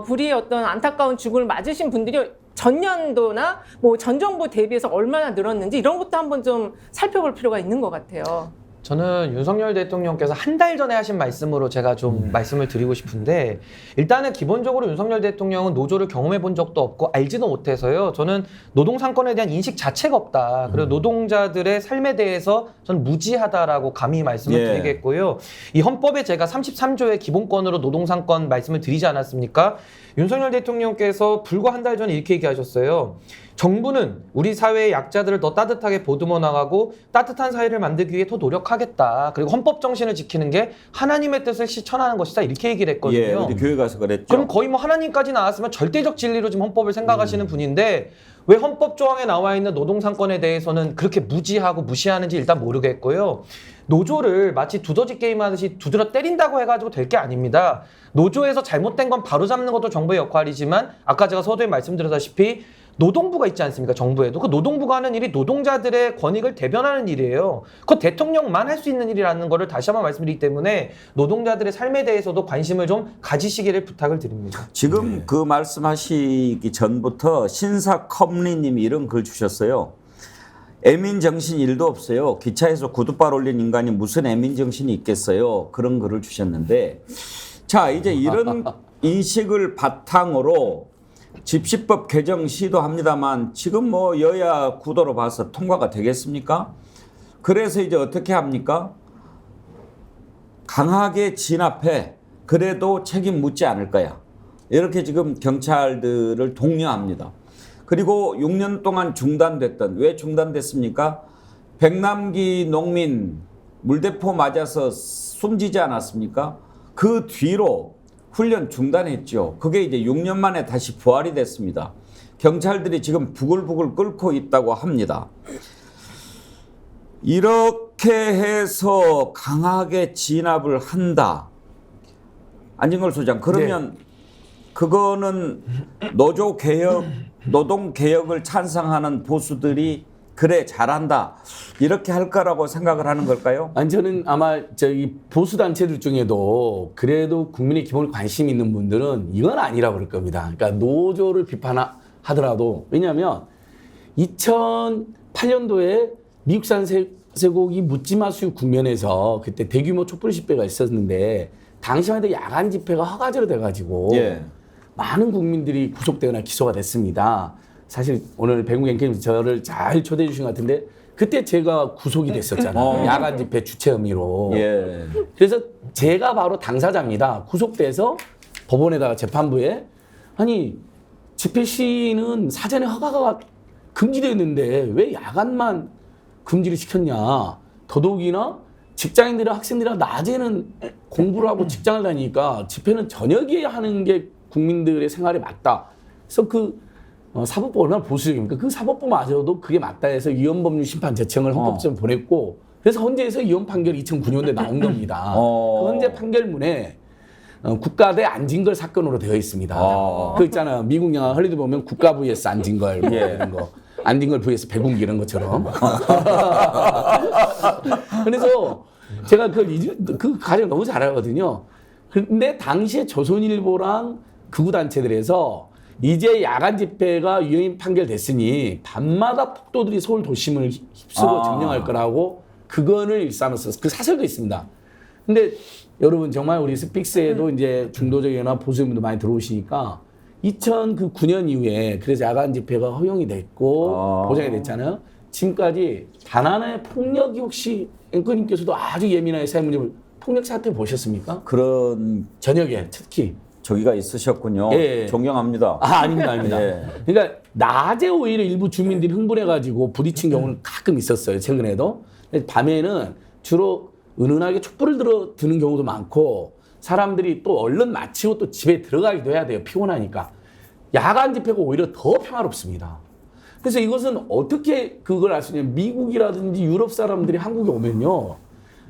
불의의 어떤 안타까운 죽음을 맞으신 분들이 전년도나 뭐 전 정부 대비해서 얼마나 늘었는지 이런 것도 한번 좀 살펴볼 필요가 있는 것 같아요. 저는 윤석열 대통령께서 한 달 전에 하신 말씀으로 제가 좀 말씀을 드리고 싶은데 일단은 기본적으로 윤석열 대통령은 노조를 경험해 본 적도 없고 알지도 못해서요. 저는 노동상권에 대한 인식 자체가 없다. 그리고 노동자들의 삶에 대해서 저는 무지하다라고 감히 말씀을 드리겠고요. 이 헌법에 제가 33조의 기본권으로 노동상권 말씀을 드리지 않았습니까? 윤석열 대통령께서 불과 한 달 전에 이렇게 얘기하셨어요. 정부는 우리 사회의 약자들을 더 따뜻하게 보듬어 나가고 따뜻한 사회를 만들기 위해 더 노력하겠다. 그리고 헌법 정신을 지키는 게 하나님의 뜻을 실천하는 것이다. 이렇게 얘기를 했거든요. 예, 우리 교회 가서 그랬죠. 그럼 거의 뭐 하나님까지 나왔으면 절대적 진리로 지금 헌법을 생각하시는 분인데 왜 헌법 조항에 나와 있는 노동상권에 대해서는 그렇게 무지하고 무시하는지 일단 모르겠고요. 노조를 마치 두더지 게임하듯이 두드러 때린다고 해가지고 될 게 아닙니다. 노조에서 잘못된 건 바로잡는 것도 정부의 역할이지만 아까 제가 서두에 말씀드렸다시피 노동부가 있지 않습니까? 정부에도. 그 노동부가 하는 일이 노동자들의 권익을 대변하는 일이에요. 그건 대통령만 할 수 있는 일이라는 거를 다시 한번 말씀드리기 때문에 노동자들의 삶에 대해서도 관심을 좀 가지시기를 부탁을 드립니다. 지금 그 말씀하시기 전부터 신사컴리님이 이런 글 주셨어요. 애민 정신 일도 없어요. 기차에서 구두발 올린 인간이 무슨 애민 정신이 있겠어요. 그런 글을 주셨는데 자 이제 이런 인식을 바탕으로 집시법 개정 시도합니다만 지금 뭐 여야 구도로 봐서 통과가 되겠습니까? 그래서 이제 어떻게 합니까? 강하게 진압해. 그래도 책임 묻지 않을 거야. 이렇게 지금 경찰들을 독려합니다. 그리고 6년 동안 중단됐던, 왜 중단됐습니까? 백남기 농민 물대포 맞아서 숨지지 않았습니까? 그 뒤로 훈련 중단했죠. 그게 이제 6년 만에 다시 부활이 됐습니다. 경찰들이 지금 부글부글 끓고 있다고 합니다. 이렇게 해서 강하게 진압을 한다. 안진걸 소장, 그러면 그거는 노조 개혁, 노동 개혁을 찬성하는 보수들이 그래 잘한다 이렇게 할 거라고 생각을 하는 걸까요? 아니 저는 아마 저기 보수 단체들 중에도 그래도 국민의 기본에 관심 있는 분들은 이건 아니라고 그럴 겁니다. 그러니까 노조를 비판하더라도 왜냐하면 2008년도에 미국산 쇠고기 묻지마 수입 국면에서 그때 대규모 촛불 집회가 있었는데 당시만 해도 야간 집회가 허가제로 돼가지고 많은 국민들이 구속되거나 기소가 됐습니다. 사실 오늘 배국 앵커님 저를 잘 초대해 주신 것 같은데 그때 제가 구속이 됐었잖아요. 야간 집회 주최 혐의로. 그래서 제가 바로 당사자입니다. 구속돼서 법원에다가 재판부에 아니 집회 시위는 사전에 허가가 금지되어 있는데 왜 야간만 금지를 시켰냐. 더더욱이나 직장인들이나 학생들이나 낮에는 공부를 하고 직장을 다니니까 집회는 저녁에 하는 게 국민들의 생활에 맞다. 그래서 그 사법부 얼마나 보수적입니까? 그 사법부마저도 그게 맞다 해서 위헌법률 심판 제청을 헌법재판소에 보냈고 그래서 헌재에서 위헌 판결이 2009년도에 나온 겁니다. 그 헌재 판결문에 국가 대 안진걸 사건으로 되어 있습니다. 그 있잖아요. 미국 영화 헐리우드 보면 국가 vs 안진걸 뭐 이런 거. 안진걸 vs 배군기 이런 것처럼. 그래서 제가 그 가정 너무 잘 알거든요. 근데 당시에 조선일보랑 극우단체들에서 이제 야간 집회가 유효인 판결됐으니 밤마다 폭도들이 서울 도심을 휩쓰고 점령할 거라고 그거를 일삼았었어요. 그 사설도 있습니다. 근데 여러분 정말 우리 스픽스에도 이제 중도적이나 보수분들 많이 들어오시니까 2009년 이후에 그래서 야간 집회가 허용이 됐고 보장이 됐잖아요. 지금까지 단 하나의 폭력이 혹시 앵커님께서도 아주 예민하게 사회문제를 폭력 사태 보셨습니까? 그런 저녁에 특히 저기가 있으셨군요. 존경합니다. 아닙니다. 그러니까 낮에 오히려 일부 주민들이 흥분해가지고 부딪힌 경우는 가끔 있었어요. 최근에도. 밤에는 주로 은은하게 촛불을 드는 경우도 많고 사람들이 또 얼른 마치고 또 집에 들어가기도 해야 돼요. 피곤하니까. 야간 집회가 오히려 더 평화롭습니다. 그래서 이것은 어떻게 그걸 알 수 있냐면 미국이라든지 유럽 사람들이 한국에 오면요.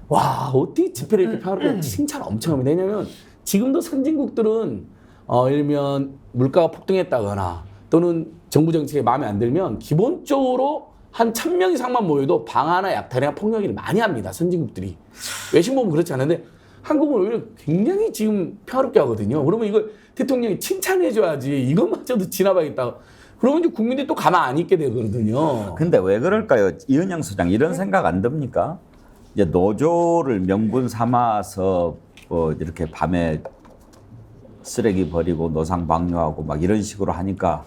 와, 어떻게 집회를 이렇게 평화롭게 칭찬 엄청 합니다. 왜냐면 지금도 선진국들은 예를 들면 물가가 폭등했다거나 또는 정부 정책이 마음에 안 들면 기본적으로 한 1000명 이상만 모여도 방화나 약탈이나 폭력을 많이 합니다. 선진국들이. 외신 보면 그렇지 않은데 한국은 오히려 굉장히 지금 평화롭게 하거든요. 그러면 이걸 대통령이 칭찬해줘야지 이것마저도 지나가겠다. 그러면 이제 국민들이 또 가만 안 있게 되거든요. 근데 왜 그럴까요? 이은영 소장 이런 생각 안 듭니까? 이제 노조를 명분 삼아서 뭐 이렇게 밤에 쓰레기 버리고 노상 방뇨하고 막 이런 식으로 하니까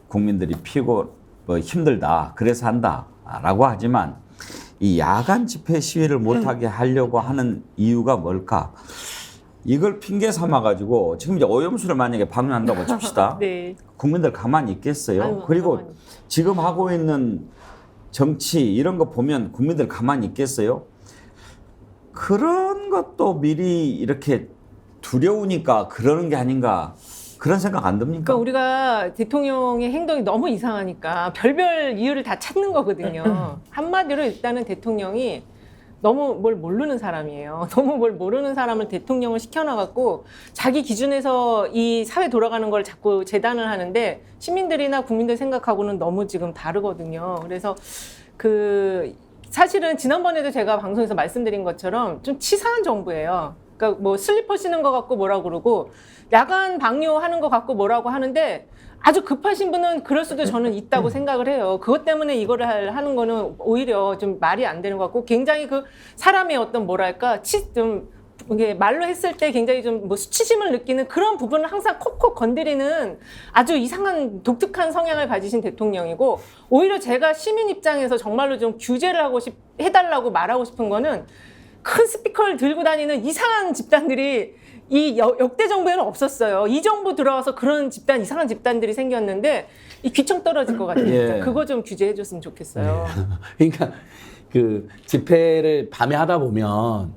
국민들이 힘들다. 그래서 한다라고 하지만 이 야간 집회 시위를 못하게 하려고 하는 이유가 뭘까? 이걸 핑계 삼아가지고 지금 이제 오염수를 만약에 방류한다고 칩시다. 국민들 가만히 있겠어요? 아유, 그리고 가만히. 지금 하고 있는 정치 이런 거 보면 국민들 가만히 있겠어요? 그런 것도 미리 이렇게 두려우니까 그러는 게 아닌가 그런 생각 안 듭니까? 그러니까 우리가 대통령의 행동이 너무 이상하니까 별별 이유를 다 찾는 거거든요. 한마디로 일단은 대통령이 너무 뭘 모르는 사람이에요. 너무 뭘 모르는 사람을 대통령을 시켜놔갖고 자기 기준에서 이 사회 돌아가는 걸 자꾸 재단을 하는데 시민들이나 국민들 생각하고는 너무 지금 다르거든요. 그래서 사실은 지난번에도 제가 방송에서 말씀드린 것처럼 좀 치사한 정부예요. 그러니까 뭐 슬리퍼 신는 거 갖고 뭐라고 그러고 야간 방뇨하는 거 갖고 뭐라고 하는데 아주 급하신 분은 그럴 수도 저는 있다고 생각을 해요. 그것 때문에 이거를 하는 거는 오히려 좀 말이 안 되는 것 같고 굉장히 그 사람의 어떤 뭐랄까 좀 이게 말로 했을 때 굉장히 좀 뭐 수치심을 느끼는 그런 부분을 항상 콕콕 건드리는 아주 이상한 독특한 성향을 가지신 대통령이고 오히려 제가 시민 입장에서 정말로 좀 규제를 해달라고 말하고 싶은 거는 큰 스피커를 들고 다니는 이상한 집단들이 이 역대 정부에는 없었어요. 이 정부 들어와서 그런 이상한 집단들이 생겼는데 이 귀청 떨어질 것 같아요. 예. 그거 좀 규제해줬으면 좋겠어요. 그러니까 그 집회를 밤에 하다 보면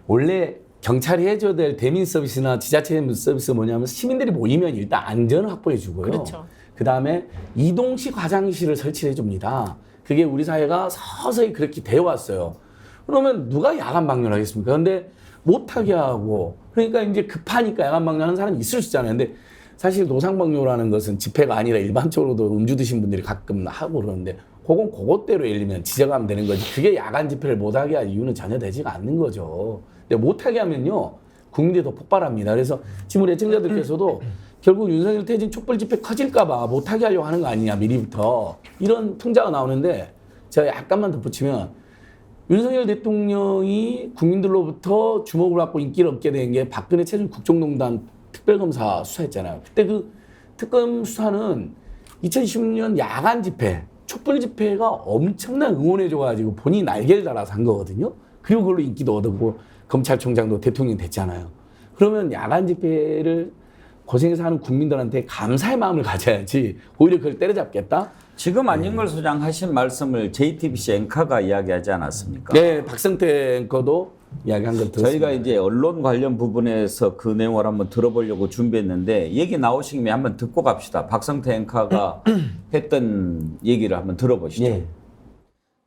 원래 경찰이 해줘야 될 대민 서비스나 지자체 서비스가 뭐냐면 시민들이 모이면 일단 안전을 확보해 주고요. 그렇죠. 그다음에 이동식 화장실을 설치해 줍니다. 그게 우리 사회가 서서히 그렇게 되어 왔어요. 그러면 누가 야간 방뇨를 하겠습니까? 근데 못하게 하고 그러니까 이제 급하니까 야간 방뇨하는 사람이 있을 수 있잖아요. 근데 사실 노상 방뇨라는 것은 집회가 아니라 일반적으로도 음주 드신 분들이 가끔 하고 그러는데 그건 그것대로 예를 들면 지적하면 되는 거지. 그게 야간 집회를 못하게 할 이유는 전혀 되지가 않는 거죠. 근데 못하게 하면요 국민들이 더 폭발합니다. 그래서 지금 우리 애청자들께서도 결국 윤석열 퇴진 촛불 집회 커질까봐 못하게 하려고 하는 거 아니냐 미리부터 이런 풍자가 나오는데 제가 약간만 덧붙이면 윤석열 대통령이 국민들로부터 주목을 받고 인기를 얻게 된 게 박근혜 최준 국정농단 특별검사 수사했잖아요. 그때 그 특검 수사는 2016년 야간 집회, 촛불 집회가 엄청난 응원해줘가지고 본인이 날개를 달아서 한 거거든요. 그리고 그걸로 인기도 얻었고 검찰총장도 대통령이 됐잖아요. 그러면 야간 집회를 고생해서 하는 국민들한테 감사의 마음을 가져야지 오히려 그걸 때려잡겠다? 지금 안진걸 소장 하신 말씀을 JTBC 앵커가 이야기하지 않았습니까? 네, 박성태 앵커도 이야기한 걸 들었습니다. 저희가 이제 언론 관련 부분에서 그 내용을 한번 들어보려고 준비했는데 얘기 나오신 김에 한번 듣고 갑시다. 박성태 앵커가 했던 얘기를 한번 들어보시죠. 예.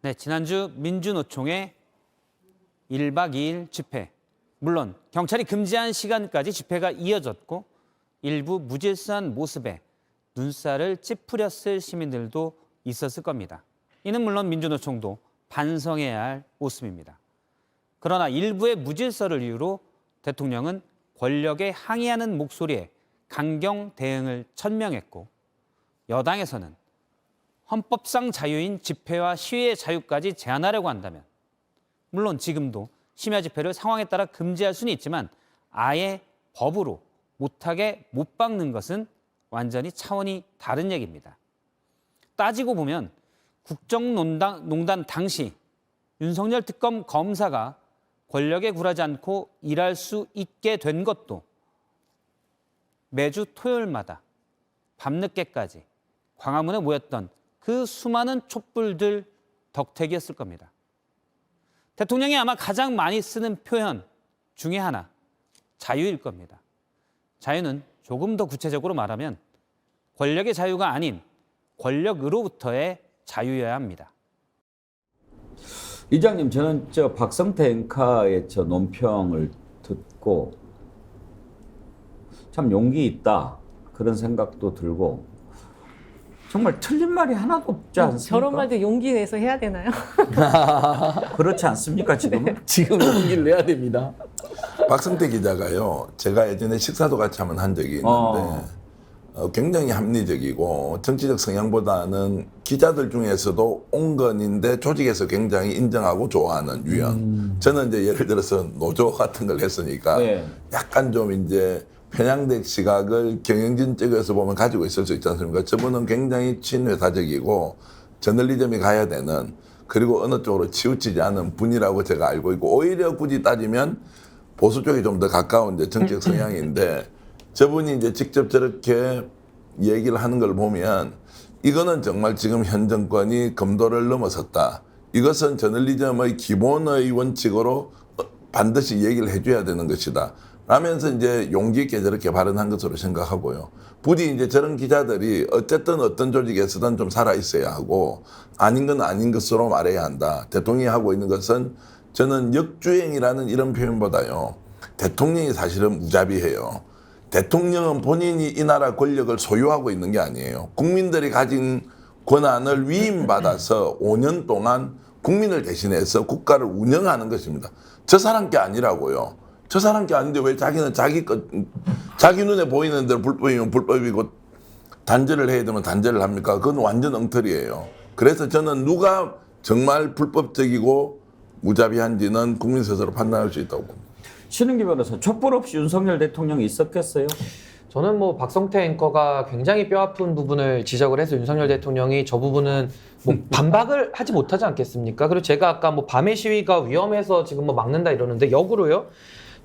네, 지난주 민주노총의 1박 2일 집회. 물론 경찰이 금지한 시간까지 집회가 이어졌고 일부 무질서한 모습에 눈살을 찌푸렸을 시민들도 있었을 겁니다. 이는 물론 민주노총도 반성해야 할 모습입니다. 그러나 일부의 무질서를 이유로 대통령은 권력에 항의하는 목소리에 강경 대응을 천명했고 여당에서는 헌법상 자유인 집회와 시위의 자유까지 제한하려고 한다면 물론 지금도 심야 집회를 상황에 따라 금지할 수는 있지만 아예 법으로 못하게 못 박는 것은 완전히 차원이 다른 얘기입니다. 따지고 보면 국정농단 당시 윤석열 특검 검사가 권력에 굴하지 않고 일할 수 있게 된 것도 매주 토요일마다 밤늦게까지 광화문에 모였던 그 수많은 촛불들 덕택이었을 겁니다. 대통령이 아마 가장 많이 쓰는 표현 중에 하나, 자유일 겁니다. 자유는 조금 더 구체적으로 말하면 권력의 자유가 아닌 권력으로부터의 자유여야 합니다. 이장님, 저는 저 박성태 앵커의 저 논평을 듣고 참 용기 있다 그런 생각도 들고 정말 틀린 말이 하나도 없지 않습니까? 저런 말도 용기 내서 해야 되나요? 그렇지 않습니까 지금은? 지금 용기를 내야 됩니다. 박성태 기자가요, 제가 예전에 식사도 같이 한번 한 적이 있는데 굉장히 합리적이고 정치적 성향보다는 기자들 중에서도 온건인데 조직에서 굉장히 인정하고 좋아하는 유형. 저는 이제 예를 들어서 노조 같은 걸 했으니까 네. 약간 좀 이제 편향된 시각을 경영진 쪽에서 보면 가지고 있을 수 있지 않습니까? 저분은 굉장히 친회사적이고 저널리즘이 가야 되는, 그리고 어느 쪽으로 치우치지 않은 분이라고 제가 알고 있고, 오히려 굳이 따지면 보수 쪽이 좀 더 가까운 이제 정치적 성향인데 저분이 이제 직접 저렇게 얘기를 하는 걸 보면 이거는 정말 지금 현 정권이 검도를 넘어섰다. 이것은 저널리즘의 기본의 원칙으로 반드시 얘기를 해줘야 되는 것이다. 라면서 이제 용기 있게 저렇게 발언한 것으로 생각하고요. 부디 이제 저런 기자들이 어쨌든 어떤 조직에서든 좀 살아 있어야 하고 아닌 건 아닌 것으로 말해야 한다. 대통령이 하고 있는 것은 저는 역주행이라는 이런 표현보다요, 대통령이 사실은 무자비해요. 대통령은 본인이 이 나라 권력을 소유하고 있는 게 아니에요. 국민들이 가진 권한을 위임받아서 5년 동안 국민을 대신해서 국가를 운영하는 것입니다. 저 사람 게 아니라고요. 저 사람 게 아닌데 왜 자기는 자기 눈에 보이는 대로 불법이면 불법이고 단절을 해야 되면 단절을 합니까? 그건 완전 엉터리예요. 그래서 저는 누가 정말 불법적이고 무자비한지는 국민 스스로 판단할 수 있다고 봅니다. 신은기 변호사, 촛불 없이 윤석열 대통령이 있었겠어요? 저는 뭐 박성태 앵커가 굉장히 뼈아픈 부분을 지적을 해서 윤석열 대통령이 저 부분은 뭐 반박을 하지 못하지 않겠습니까? 그리고 제가 아까 뭐 밤의 시위가 위험해서 지금 뭐 막는다 이러는데 역으로요.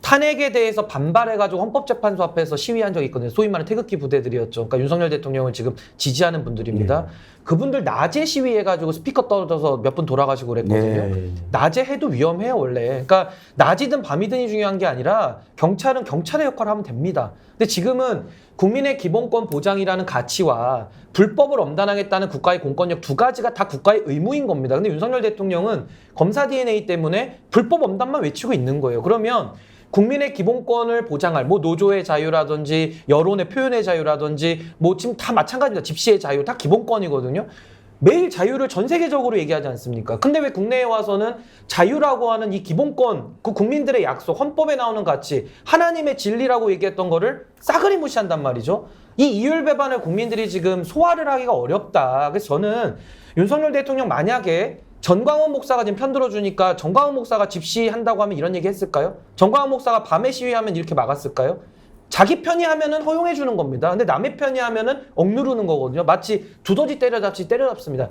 탄핵에 대해서 반발해가지고 헌법재판소 앞에서 시위한 적이 있거든요. 소위 말하는 태극기 부대들이었죠. 그러니까 윤석열 대통령을 지금 지지하는 분들입니다. 그분들 낮에 시위해가지고 스피커 떨어져서 몇 분 돌아가시고 그랬거든요. 낮에 해도 위험해요, 원래. 그러니까 낮이든 밤이든이 중요한 게 아니라 경찰은 경찰의 역할을 하면 됩니다. 근데 지금은 국민의 기본권 보장이라는 가치와 불법을 엄단하겠다는 국가의 공권력 두 가지가 다 국가의 의무인 겁니다. 근데 윤석열 대통령은 검사 DNA 때문에 불법 엄단만 외치고 있는 거예요. 그러면 국민의 기본권을 보장할 뭐 노조의 자유라든지 여론의 표현의 자유라든지 뭐 지금 다 마찬가지입니다. 집시의 자유 다 기본권이거든요. 매일 자유를 전 세계적으로 얘기하지 않습니까? 근데 왜 국내에 와서는 자유라고 하는 이 기본권, 그 국민들의 약속, 헌법에 나오는 가치, 하나님의 진리라고 얘기했던 거를 싸그리 무시한단 말이죠. 이 이율배반을 국민들이 지금 소화를 하기가 어렵다. 그래서 저는 윤석열 대통령 만약에 전광훈 목사가 지금 편들어주니까 전광훈 목사가 집시한다고 하면 이런 얘기 했을까요? 전광훈 목사가 밤에 시위하면 이렇게 막았을까요? 자기 편이 하면은 허용해 주는 겁니다. 근데 남의 편이 하면은 억누르는 거거든요. 마치 두더지 때려잡습니다.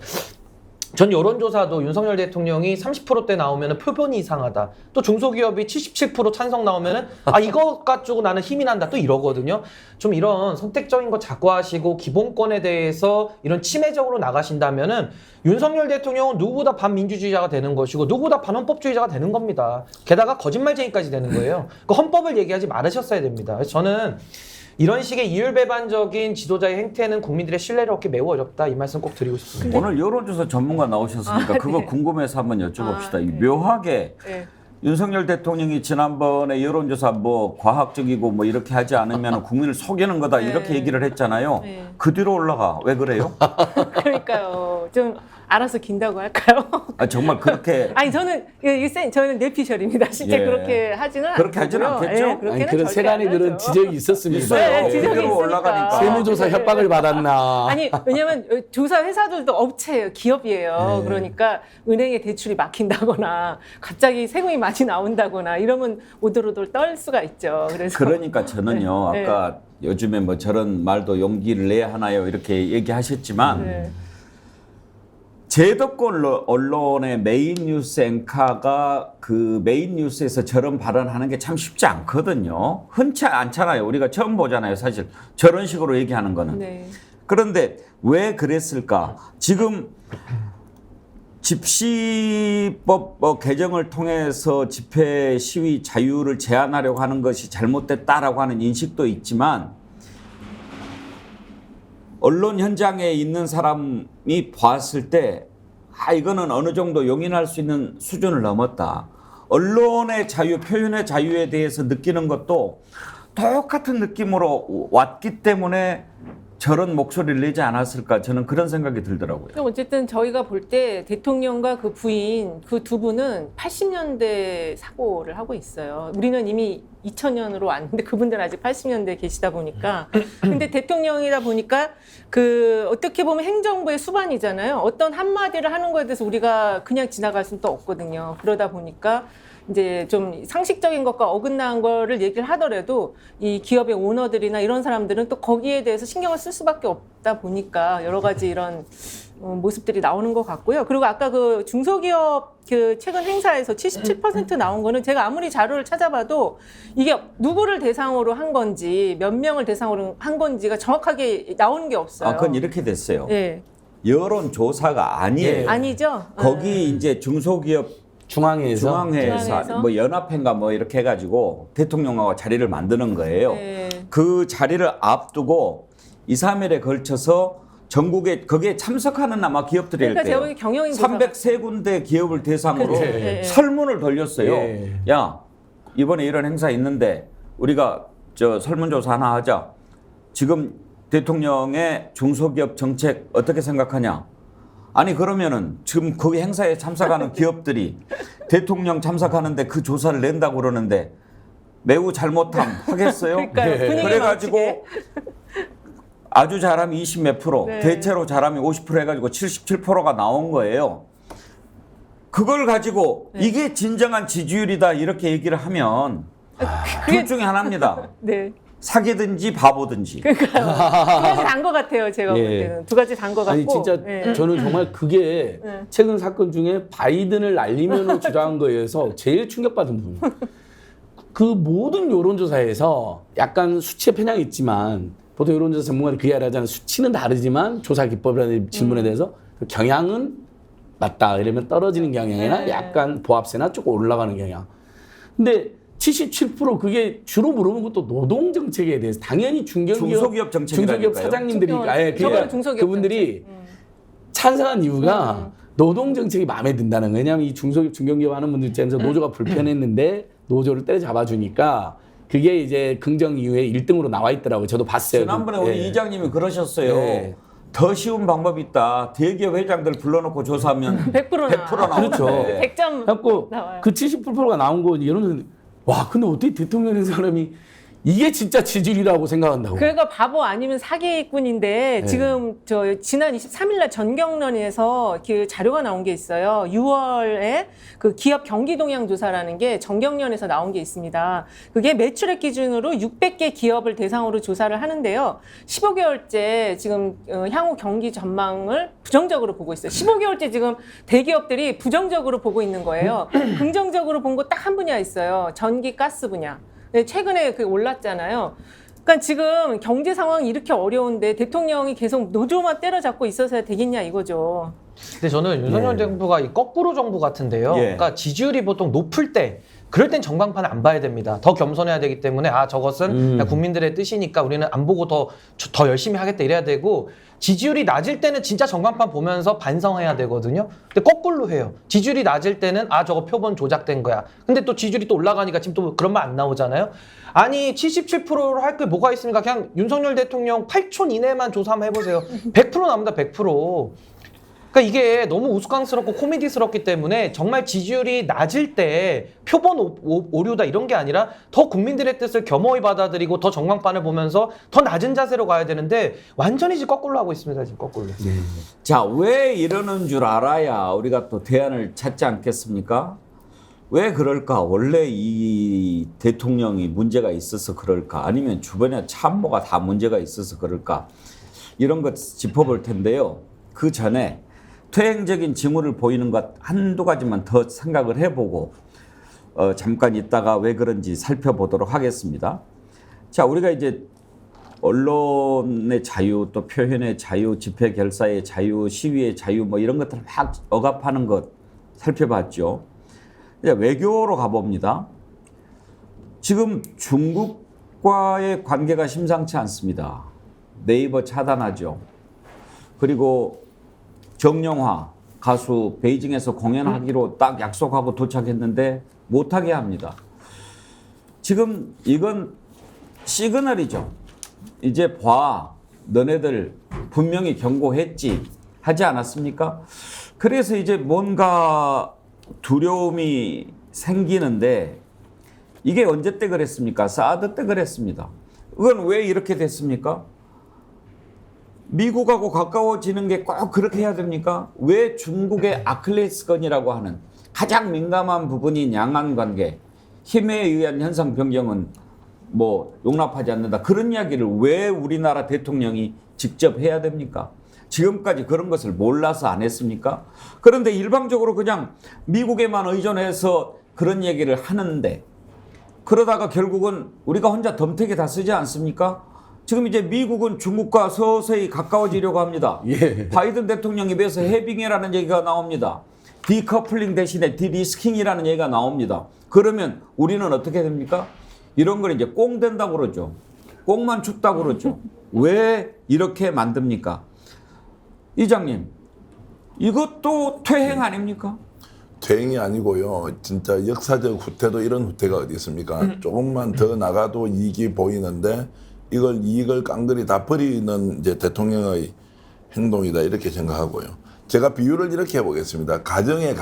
전 여론조사도 윤석열 대통령이 30%대 나오면은 표본이 이상하다. 또 중소기업이 77% 찬성 나오면은 아 이거 가지고 나는 힘이 난다. 또 이러거든요. 좀 이런 선택적인 거 자꾸 하시고 기본권에 대해서 이런 침해적으로 나가신다면은 윤석열 대통령은 누구보다 반민주주의자가 되는 것이고 누구보다 반헌법주의자가 되는 겁니다. 게다가 거짓말쟁이까지 되는 거예요. 그 헌법을 얘기하지 말으셨어야 됩니다. 그래서 저는 이런 식의 이율배반적인 지도자의 행태는 국민들의 신뢰를 얻기 매우 어렵다. 이 말씀 꼭 드리고 싶습니다. 오늘 여론조사 전문가 나오셨으니까 그거 네. 궁금해서 한번 여쭤봅시다. 네. 묘하게 네. 윤석열 대통령이 지난번에 여론조사 뭐 과학적이고 뭐 이렇게 하지 않으면 국민을 속이는 거다 네. 이렇게 얘기를 했잖아요. 네. 그 뒤로 올라가. 왜 그래요? 그러니까요. 좀 알아서 긴다고 할까요? 아, 정말 그렇게 아니 저는 저는 뇌피셜입니다. 실제 예. 그렇게 하지는 그렇게 하지는 않고요. 않겠죠? 예, 그렇게는 아니 그런 절대 세간의 안 그런 하죠. 지적이 있었습니다. 있어요. 네, 지적이 그대로 있으니까. 올라가니까. 세무조사 협박을 받았나? 아니 왜냐면 조사 회사들도 업체예요, 기업이에요. 네. 그러니까 은행의 대출이 막힌다거나 갑자기 세금이 많이 나온다거나 이러면 오돌오돌 떨 수가 있죠. 그래서 그러니까 저는요. 네. 아까 요즘에 뭐 저런 말도 용기를 내야 하나요? 이렇게 얘기하셨지만 네. 제도권 언론의 메인 뉴스 앵커가 그 메인 뉴스에서 저런 발언하는 게 참 쉽지 않거든요. 흔치 않잖아요. 우리가 처음 보잖아요. 사실 저런 식으로 얘기하는 거는. 네. 그런데 왜 그랬을까? 지금 집시법 개정을 통해서 집회 시위 자유를 제한하려고 하는 것이 잘못됐다라고 하는 인식도 있지만 언론 현장에 있는 사람이 봤을 때 이거는 어느 정도 용인할 수 있는 수준을 넘었다. 언론의 자유, 표현의 자유에 대해서 느끼는 것도 똑같은 느낌으로 왔기 때문에 저런 목소리를 내지 않았을까 저는 그런 생각이 들더라고요. 어쨌든 저희가 볼 때 대통령과 그 부인 그 두 분은 80년대 사고를 하고 있어요. 우리는 이미 2000년으로 왔는데 그분들은 아직 80년대에 계시다 보니까 근데 대통령이다 보니까 그 어떻게 보면 행정부의 수반이잖아요. 어떤 한마디를 하는 거에 대해서 우리가 그냥 지나갈 수는 또 없거든요. 그러다 보니까 이제 좀 상식적인 것과 어긋난 거를 얘기를 하더라도 이 기업의 오너들이나 이런 사람들은 또 거기에 대해서 신경을 쓸 수밖에 없다 보니까 여러 가지 이런 모습들이 나오는 것 같고요. 그리고 아까 그 중소기업 그 최근 행사에서 77% 나온 거는 제가 아무리 자료를 찾아봐도 이게 누구를 대상으로 한 건지 몇 명을 대상으로 한 건지가 정확하게 나오는 게 없어요. 그건 이렇게 됐어요. 네. 여론조사가 아니에요. 아니죠. 거기 이제 중소기업 중앙회에서 중앙회에서? 뭐 연합회인가 뭐 이렇게 해가지고 대통령하고 자리를 만드는 거예요. 네. 그 자리를 앞두고 2, 3일에 걸쳐서 전국에 거기에 참석하는 아마 기업들일 그러니까 제가 때요. 보기에 경영인 조사가 303군데 기업을 대상으로 그렇죠. 네. 설문을 돌렸어요. 예. 야, 이번에 이런 행사 있는데 우리가 저 설문조사 하나 하자. 지금 대통령의 중소기업 정책 어떻게 생각하냐? 아니 그러면은 지금 거기 행사에 참석하는 기업들이 대통령 참석하는데 그 조사를 낸다고 그러는데 매우 잘못함 하겠어요? 그러니까요. 분위기 그래가지고 망치게. 아주 잘하면 20 몇 프로, 네. 대체로 잘하면 50% 해가지고 77%가 나온 거예요. 그걸 가지고 이게 진정한 지지율이다 이렇게 얘기를 하면 둘 중에 하나입니다. 네. 사기든지 바보든지. 두 가지 단 것 같아요. 제가 볼 예. 때는 두 가지 단 것 같고. 아니 진짜 네. 저는 정말 그게 네. 최근 사건 중에 바이든을 날리면으로 주장한 거에서 제일 충격받은 부분. 그 모든 여론조사에서 약간 수치에 편향이 있지만 보통 여론조사 전문가들이 그 이야기를 하잖아요. 수치는 다르지만 조사 기법이라는 질문에 대해서 그 경향은 맞다. 이러면 떨어지는 경향이나 네. 약간 보합세나 조금 올라가는 경향. 근데 77% 그게 주로 물어본 것도 노동 정책에 대해서 당연히 중소기업 정책이라니까요. 중소기업 사장님들이 저거는 중소기업 그분들이 찬성한 이유가 노동 정책이 마음에 든다는 거예요. 왜냐하면 이 중소기업 중견기업 하는 분들 입장에서 노조가 불편했는데 노조를 때려잡아 주니까 그게 이제 긍정 이유에 1등으로 나와 있더라고요. 저도 봤어요. 지난번에 우리 예. 이장님이 그러셨어요. 네. 더 쉬운 방법이 있다. 대기업 회장들 불러놓고 조사하면 100% 100% 나오는데. 그렇죠. 100점 그래갖고 나와요. 그 70%가 나온 거 이런 와 근데 어떻게 대통령인 사람이 이게 진짜 지지율이라고 생각한다고? 그러니까 바보 아니면 사기꾼인데 네. 지금 저 지난 23일 날 전경련에서 그 자료가 나온 게 있어요. 6월에 그 기업 경기 동향 조사라는 게 전경련에서 나온 게 있습니다. 그게 매출액 기준으로 600개 기업을 대상으로 조사를 하는데요. 15개월째 지금 향후 경기 전망을 부정적으로 보고 있어요. 15개월째 지금 대기업들이 부정적으로 보고 있는 거예요. 긍정적으로 본 거 딱 한 분야 있어요. 전기 가스 분야. 네, 최근에 그 올랐잖아요. 그러니까 지금 경제 상황이 이렇게 어려운데 대통령이 계속 노조만 때려잡고 있어서야 되겠냐 이거죠. 근데 저는 윤석열 예. 정부가 이 거꾸로 정부 같은데요. 예. 그러니까 지지율이 보통 높을 때 그럴 땐 전광판 안 봐야 됩니다. 더 겸손해야 되기 때문에 저것은 그냥 국민들의 뜻이니까 우리는 안 보고 더 열심히 하겠다 이래야 되고 지지율이 낮을 때는 진짜 전광판 보면서 반성해야 되거든요. 근데 거꾸로 해요. 지지율이 낮을 때는 저거 표본 조작된 거야. 근데 또 지지율이 또 올라가니까 지금 또 그런 말 안 나오잖아요. 아니 77%로 할 게 뭐가 있습니까? 그냥 윤석열 대통령 8촌 이내만 조사 한번 해보세요. 100% 나옵니다. 100%. 그러니까 이게 너무 우스꽝스럽고 코미디스럽기 때문에 정말 지지율이 낮을 때 표본 오류다 이런 게 아니라 더 국민들의 뜻을 겸허히 받아들이고 더 전광판을 보면서 더 낮은 자세로 가야 되는데 완전히 지금 거꾸로 하고 있습니다. 지금 거꾸로. 자, 왜 이러는 줄 알아야 우리가 또 대안을 찾지 않겠습니까? 왜 그럴까? 원래 이 대통령이 문제가 있어서 그럴까? 아니면 주변에 참모가 다 문제가 있어서 그럴까? 이런 것 짚어볼 텐데요. 그 전에 퇴행적인 징후를 보이는 것 한두 가지만 더 생각을 해보고 잠깐 있다가 왜 그런지 살펴보도록 하겠습니다. 자, 우리가 이제 언론의 자유, 또 표현의 자유, 집회 결사의 자유, 시위의 자유 뭐 이런 것들을 막 억압하는 것 살펴봤죠. 이제 외교로 가봅니다. 지금 중국과의 관계가 심상치 않습니다. 네이버 차단하죠. 그리고 정영화 가수 베이징에서 공연하기로 딱 약속하고 도착했는데 못하게 합니다. 지금 이건 시그널이죠. 이제 봐, 너네들 분명히 경고했지 하지 않았습니까? 그래서 이제 뭔가 두려움이 생기는데 이게 언제 때 그랬습니까? 사드 때 그랬습니다. 그건 왜 이렇게 됐습니까? 미국하고 가까워지는 게 꼭 그렇게 해야 됩니까? 왜 중국의 아킬레스건이라고 하는 가장 민감한 부분인 양안 관계, 힘에 의한 현상 변경은 뭐 용납하지 않는다. 그런 이야기를 왜 우리나라 대통령이 직접 해야 됩니까? 지금까지 그런 것을 몰라서 안 했습니까? 그런데 일방적으로 그냥 미국에만 의존해서 그런 얘기를 하는데 그러다가 결국은 우리가 혼자 덤태기 다 쓰지 않습니까? 지금 이제 미국은 중국과 서서히 가까워지려고 합니다. 예. 바이든 대통령 입에서 해빙이라는 얘기가 나옵니다. 디커플링 대신에 디리스킹이라는 얘기가 나옵니다. 그러면 우리는 어떻게 됩니까? 이런 걸 이제 꽁 된다고 그러죠. 꽁만 춥다고 그러죠. 왜 이렇게 만듭니까? 이장님, 이것도 퇴행 아닙니까? 퇴행이 아니고요. 진짜 역사적 후퇴도 이런 후퇴가 어디 있습니까? 조금만 더 나가도 이익이 보이는데 이익을 깡그리 다 버리는 이제 대통령의 행동이다 이렇게 생각하고요. 제가 비유를 이렇게 해보겠습니다. 가정이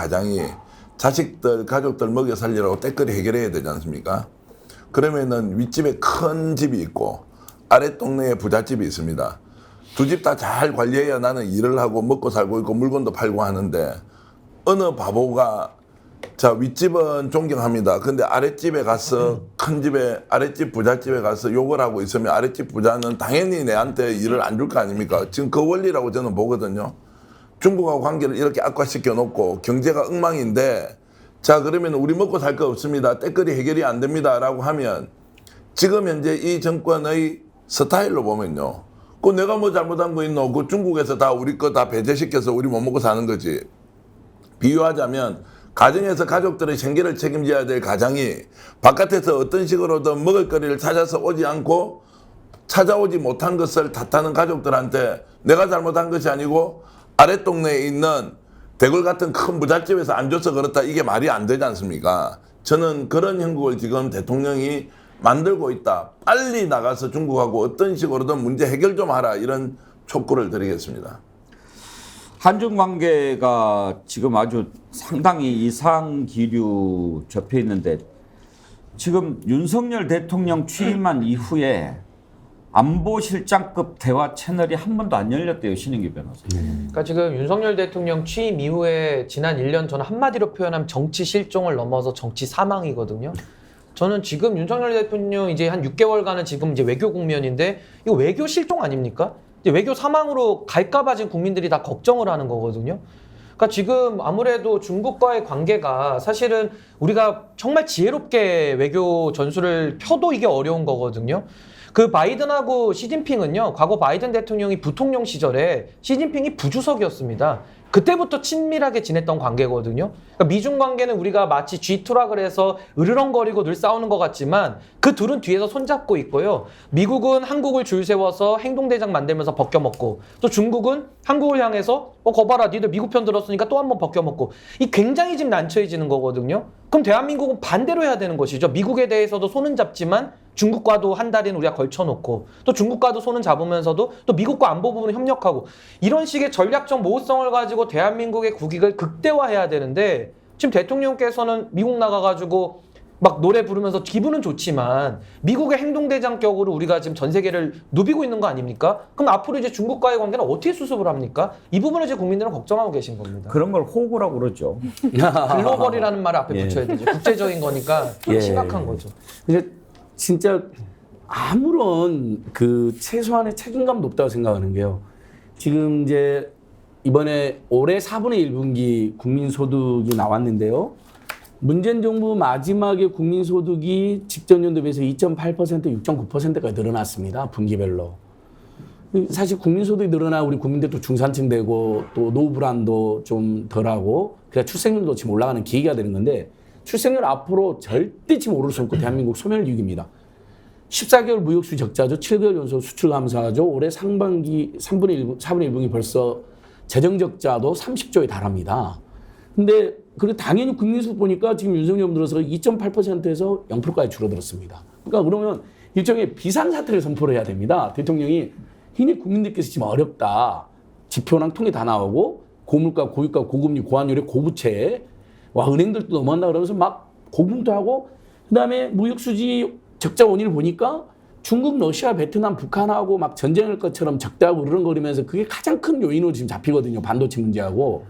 가족들 먹여 살리라고 때거리 해결해야 되지 않습니까? 그러면은 윗집에 큰 집이 있고 아랫 동네에 부잣집이 있습니다. 두 집 다 잘 관리해야 나는 일을 하고 먹고 살고 있고 물건도 팔고 하는데 어느 바보가 자 윗집은 존경합니다. 근데 아랫집에 가서 큰 집에 아랫집 부잣집에 가서 욕을 하고 있으면 아랫집 부자는 당연히 내한테 일을 안 줄 거 아닙니까? 지금 그 원리라고 저는 보거든요. 중국하고 관계를 이렇게 악화시켜 놓고 경제가 엉망인데 자 그러면 우리 먹고 살 거 없습니다. 때거리 해결이 안 됩니다라고 하면 지금 현재 이 정권의 스타일로 보면요. 그 내가 뭐 잘못한 거 있노? 그 중국에서 다 우리 거 다 배제시켜서 우리 못 먹고 사는 거지. 비유하자면 가정에서 가족들의 생계를 책임져야 될 가장이 바깥에서 어떤 식으로든 먹을 거리를 찾아서 오지 않고 찾아오지 못한 것을 탓하는 가족들한테 내가 잘못한 것이 아니고 아랫 동네에 있는 대골 같은 큰 부잣집에서 안 줘서 그렇다. 이게 말이 안 되지 않습니까? 저는 그런 형국을 지금 대통령이 만들고 있다. 빨리 나가서 중국하고 어떤 식으로든 문제 해결 좀 하라. 이런 촉구를 드리겠습니다. 한중 관계가 지금 아주 상당히 이상 기류 접해 있는데 지금 윤석열 대통령 취임한 이후에 안보실장급 대화 채널이 한 번도 안 열렸대요, 신인규 변호사님. 그러니까 지금 윤석열 대통령 취임 이후에 지난 1년 저는 한마디로 표현하면 정치 실종을 넘어서 정치 사망이거든요. 저는 지금 윤석열 대통령 이제 한 6개월간은 지금 이제 외교 국면인데 이거 외교 실종 아닙니까? 이제 외교 사망으로 갈까봐 지금 국민들이 다 걱정을 하는 거거든요. 그러니까 지금 아무래도 중국과의 관계가 사실은 우리가 정말 지혜롭게 외교 전술을 펴도 이게 어려운 거거든요. 그 바이든하고 시진핑은요, 과거 바이든 대통령이 부통령 시절에 시진핑이 부주석이었습니다. 그때부터 친밀하게 지냈던 관계거든요. 그러니까 미중 관계는 우리가 마치 G2라 그래서 으르렁거리고 늘 싸우는 것 같지만 그 둘은 뒤에서 손잡고 있고요. 미국은 한국을 줄 세워서 행동대장 만들면서 벗겨먹고 또 중국은 한국을 향해서 거봐라 니들 미국 편 들었으니까 또 한 번 벗겨먹고 이 굉장히 지금 난처해지는 거거든요. 그럼 대한민국은 반대로 해야 되는 것이죠. 미국에 대해서도 손은 잡지만 중국과도 한 달인 우리가 걸쳐놓고 또 중국과도 손은 잡으면서도 또 미국과 안보 부분을 협력하고 이런 식의 전략적 모호성을 가지고 대한민국의 국익을 극대화해야 되는데 지금 대통령께서는 미국 나가가지고 막 노래 부르면서 기분은 좋지만 미국의 행동대장격으로 우리가 지금 전 세계를 누비고 있는 거 아닙니까? 그럼 앞으로 이제 중국과의 관계는 어떻게 수습을 합니까? 이 부분을 이제 국민들은 걱정하고 계신 겁니다. 그런 걸 호구라고 그러죠. 글로벌이라는 말을 앞에 예. 붙여야 되죠. 국제적인 거니까 예. 심각한 거죠. 근데 진짜 아무런 그 최소한의 책임감도 없다고 생각하는 게요. 지금 이제 이번에 올해 4분의 1분기 국민소득이 나왔는데요. 문재인 정부 마지막에 국민소득이 직전 연도에 비해서 2.8%, 6.9%까지 늘어났습니다. 분기별로. 사실 국민소득이 늘어나 우리 국민들도 중산층 되고 또 노후 불안도 좀 덜하고 그래야 출생률도 지금 올라가는 계기가 되는 건데 출생률 앞으로 절대 지금 오를 수 없고 대한민국 소멸위기입니다. 14개월 무역수 적자죠. 7개월 연속 수출 감소하죠. 올해 상반기 4분의 1분기 벌써 재정 적자도 30조에 달합니다. 근데 그리고 당연히 국민소득 보니까 지금 윤석열 정부 들어서 2.8%에서 0%까지 줄어들었습니다. 그러니까 그러면 일종의 비상사태를 선포를 해야 됩니다. 대통령이 이미 국민들께서 지금 어렵다. 지표랑 통계 다 나오고 고물가, 고유가, 고금리, 고환율의 고부채 와 은행들도 넘어간다 그러면서 막 고금도하고 그다음에 무역수지 적자 원인을 보니까 중국, 러시아, 베트남, 북한하고 막 전쟁할 것처럼 적대하고 으르렁거리면서 그게 가장 큰 요인으로 지금 잡히거든요. 반도체 문제하고.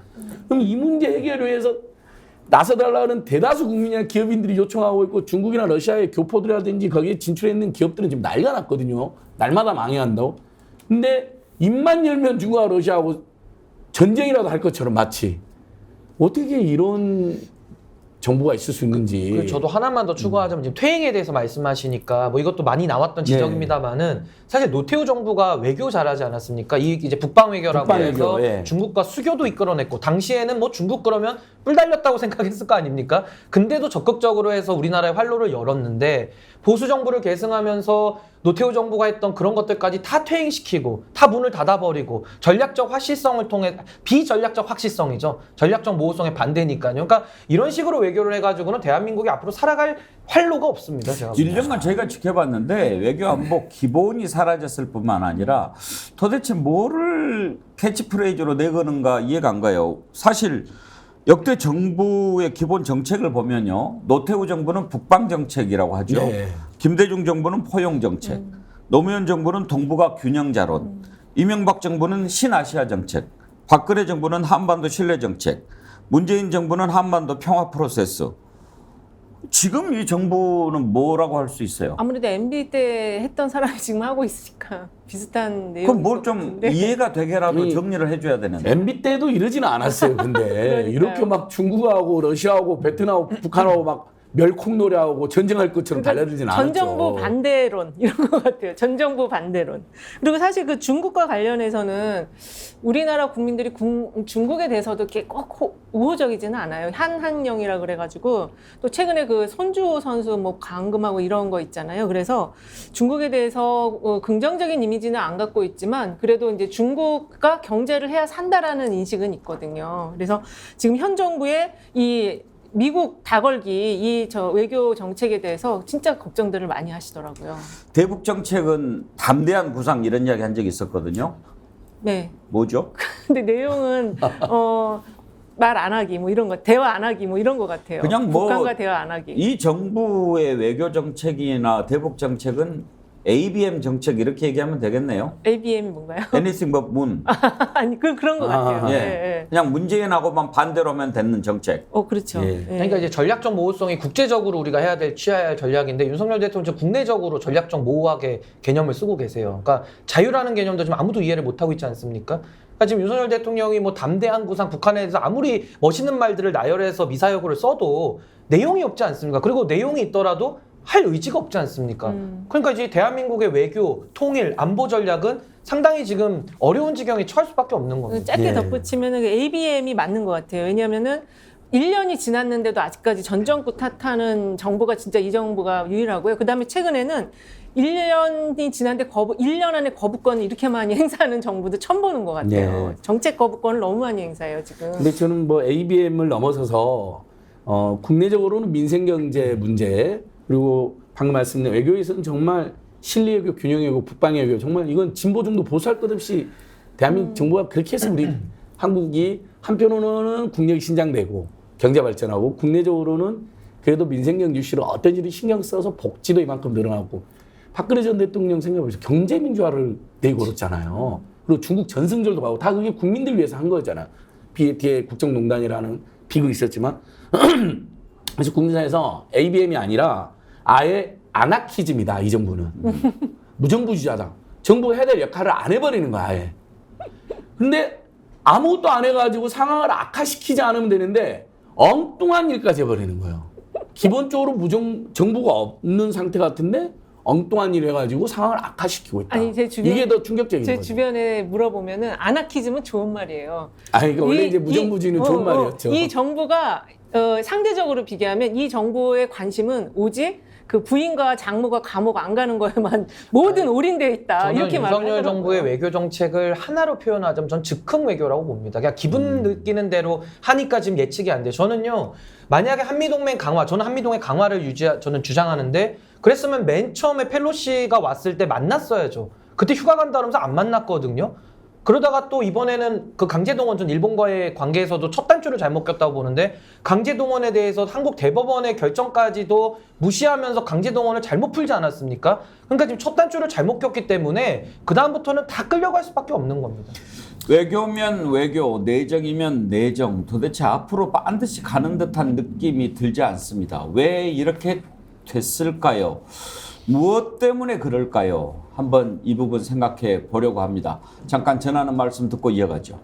그럼 이 문제 해결을 위해서 나서달라는 대다수 국민이나 기업인들이 요청하고 있고 중국이나 러시아의 교포들이라든지 거기에 진출해 있는 기업들은 지금 난리가 났거든요. 날마다 망해한다고. 근데 입만 열면 중국과 러시아하고 전쟁이라도 할 것처럼 마치 어떻게 이런 정부가 있을 수 있는지. 저도 하나만 더 추가하자면 지금 퇴행에 대해서 말씀하시니까 뭐 이것도 많이 나왔던 지적입니다만은 사실 노태우 정부가 외교 잘하지 않았습니까? 이 이제 북방 외교라고 해서 예. 중국과 수교도 이끌어냈고 당시에는 뭐 중국 그러면 뿔 달렸다고 생각했을 거 아닙니까? 근데도 적극적으로 해서 우리나라의 활로를 열었는데 보수 정부를 계승하면서 노태우 정부가 했던 그런 것들까지 다 퇴행시키고 다 문을 닫아버리고 전략적 확실성을 통해 비전략적 확실성이죠. 전략적 모호성의 반대니까요. 그러니까 이런 식으로 외교를 해가지고는 대한민국이 앞으로 살아갈 활로가 없습니다. 제가 1년간 저희가 지켜봤는데 외교 안보 기본이 사라졌을 뿐만 아니라 도대체 뭐를 캐치프레이즈로 내거는가 이해가 안 가요. 사실 역대 정부의 기본 정책을 보면요. 노태우 정부는 북방 정책이라고 하죠. 네. 김대중 정부는 포용 정책. 노무현 정부는 동북아 균형 자론. 이명박 정부는 신아시아 정책, 박근혜 정부는 한반도 신뢰 정책, 문재인 정부는 한반도 평화 프로세스. 지금 이 정부는 뭐라고 할 수 있어요? 아무래도 MB 때 했던 사람이 지금 하고 있으니까 비슷한 내용. 그럼 뭘 좀 이해가 되게라도 정리를 해줘야 되는데. MB 때도 이러지는 않았어요. 근데 그러니까요. 이렇게 막 중국하고 러시아하고 베트남하고 북한하고 막 멸콩 노래하고 전쟁할 것처럼 달려들지는 않았죠. 전 정부 반대론 이런 것 같아요. 전 정부 반대론. 그리고 사실 그 중국과 관련해서는 우리나라 국민들이 중국에 대해서도 이렇게 꼭 우호적이지는 않아요. 한한령이라 그래가지고 또 최근에 그 손주호 선수 뭐 감금하고 이런 거 있잖아요. 그래서 중국에 대해서 긍정적인 이미지는 안 갖고 있지만 그래도 이제 중국과 경제를 해야 산다라는 인식은 있거든요. 그래서 지금 현 정부의 이 미국 다걸기 외교 정책에 대해서 진짜 걱정들을 많이 하시더라고요. 대북 정책은 담대한 구상 이런 이야기 한 적이 있었거든요. 네. 뭐죠? 근데 내용은 말 안 하기 뭐 이런 거, 대화 안 하기 뭐 이런 거 같아요. 그냥 뭐 북한과 대화 안 하기. 이 정부의 외교 정책이나 대북 정책은 ABM 정책 이렇게 얘기하면 되겠네요. ABM이 뭔가요? Anything but moon. 아니 그런 것 같아요. 예. 예, 예. 그냥 문재인하고만 반대로 하면 되는 정책. 그렇죠. 예. 예. 그러니까 이제 전략적 모호성이 국제적으로 우리가 취해야 할 전략인데 윤석열 대통령 국내적으로 전략적 모호하게 개념을 쓰고 계세요. 그러니까 자유라는 개념도 지금 아무도 이해를 못 하고 있지 않습니까? 그러니까 지금 윤석열 대통령이 뭐 담대한 구상 북한에 대해서 아무리 멋있는 말들을 나열해서 미사여구를 써도 내용이 없지 않습니까? 그리고 내용이 있더라도 할 의지가 없지 않습니까? 그러니까 이제 대한민국의 외교, 통일, 안보 전략은 상당히 지금 어려운 지경에 처할 수밖에 없는 겁니다. 짧게 예. 덧붙이면 ABM이 맞는 것 같아요. 왜냐하면은 1년이 지났는데도 아직까지 전 정부 탓하는 정부가 진짜 이 정부가 유일하고요. 그다음에 최근에는 1년이 지났는데 1년 안에 거부권을 이렇게 많이 행사하는 정부도 처음 보는 것 같아요. 네. 정책 거부권을 너무 많이 행사해요, 지금. 근데 저는 뭐 ABM을 넘어서서 국내적으로는 민생경제 문제 그리고 방금 말씀드린 외교에서는 정말 실리외교, 균형외교, 북방외교 정말 이건 진보정도 보수할 것 없이 대한민국 정부가 그렇게 해서 우리 한국이 한편으로는 국력이 신장되고 경제 발전하고 국내적으로는 그래도 민생경제 이슈를 어떤 일을 신경 써서 복지도 이만큼 늘어나고 박근혜 전 대통령 생각해보세요. 경제민주화를 내걸었잖아요. 그리고 중국 전승절도 가고 다 그게 국민들 위해서 한 거잖아요. 뒤에 국정농단이라는 비극이 있었지만 그래서 국내에서 ABM이 아니라 아예 아나키즘이다. 이 정부는. 무정부주의자다. 정부가 해야 될 역할을 안 해버리는 거야. 아예. 근데 아무것도 안 해가지고 상황을 악화시키지 않으면 되는데 엉뚱한 일까지 해버리는 거예요. 기본적으로 정부가 없는 상태 같은데 엉뚱한 일 해가지고 상황을 악화시키고 있다. 아니, 제 주변, 이게 더 충격적인 제 거죠. 주변에 물어보면은 아나키즘은 좋은 말이에요. 아니, 그러니까 원래 이제 무정부주의는 좋은 말이었죠. 이 정부가 상대적으로 비교하면 이 정부의 관심은 오직 그 부인과 장모가 감옥 안 가는 거에만 모든 올인되어 있다. 저는 이렇게 윤석열 말하더라고요. 정부의 외교 정책을 하나로 표현하자면 전 즉흥 외교라고 봅니다. 그냥 기분 느끼는 대로 하니까 지금 예측이 안 돼요. 저는요, 만약에 한미동맹 강화, 저는 한미동맹 강화를 저는 주장하는데 그랬으면 맨 처음에 펠로시가 왔을 때 만났어야죠. 그때 휴가 간다 그러면서 안 만났거든요. 그러다가 또 이번에는 그 강제동원 전 일본과의 관계에서도 첫 단추를 잘못 꼈다고 보는데 강제동원에 대해서 한국 대법원의 결정까지도 무시하면서 강제동원을 잘못 풀지 않았습니까? 그러니까 지금 첫 단추를 잘못 꼈기 때문에 그다음부터는 다 끌려갈 수밖에 없는 겁니다. 외교면 외교, 내정이면 내정. 도대체 앞으로 반드시 가는 듯한 느낌이 들지 않습니다. 왜 이렇게 됐을까요? 무엇 때문에 그럴까요? 한번 이 부분 생각해 보려고 합니다. 잠깐 전하는 말씀 듣고 이어가죠.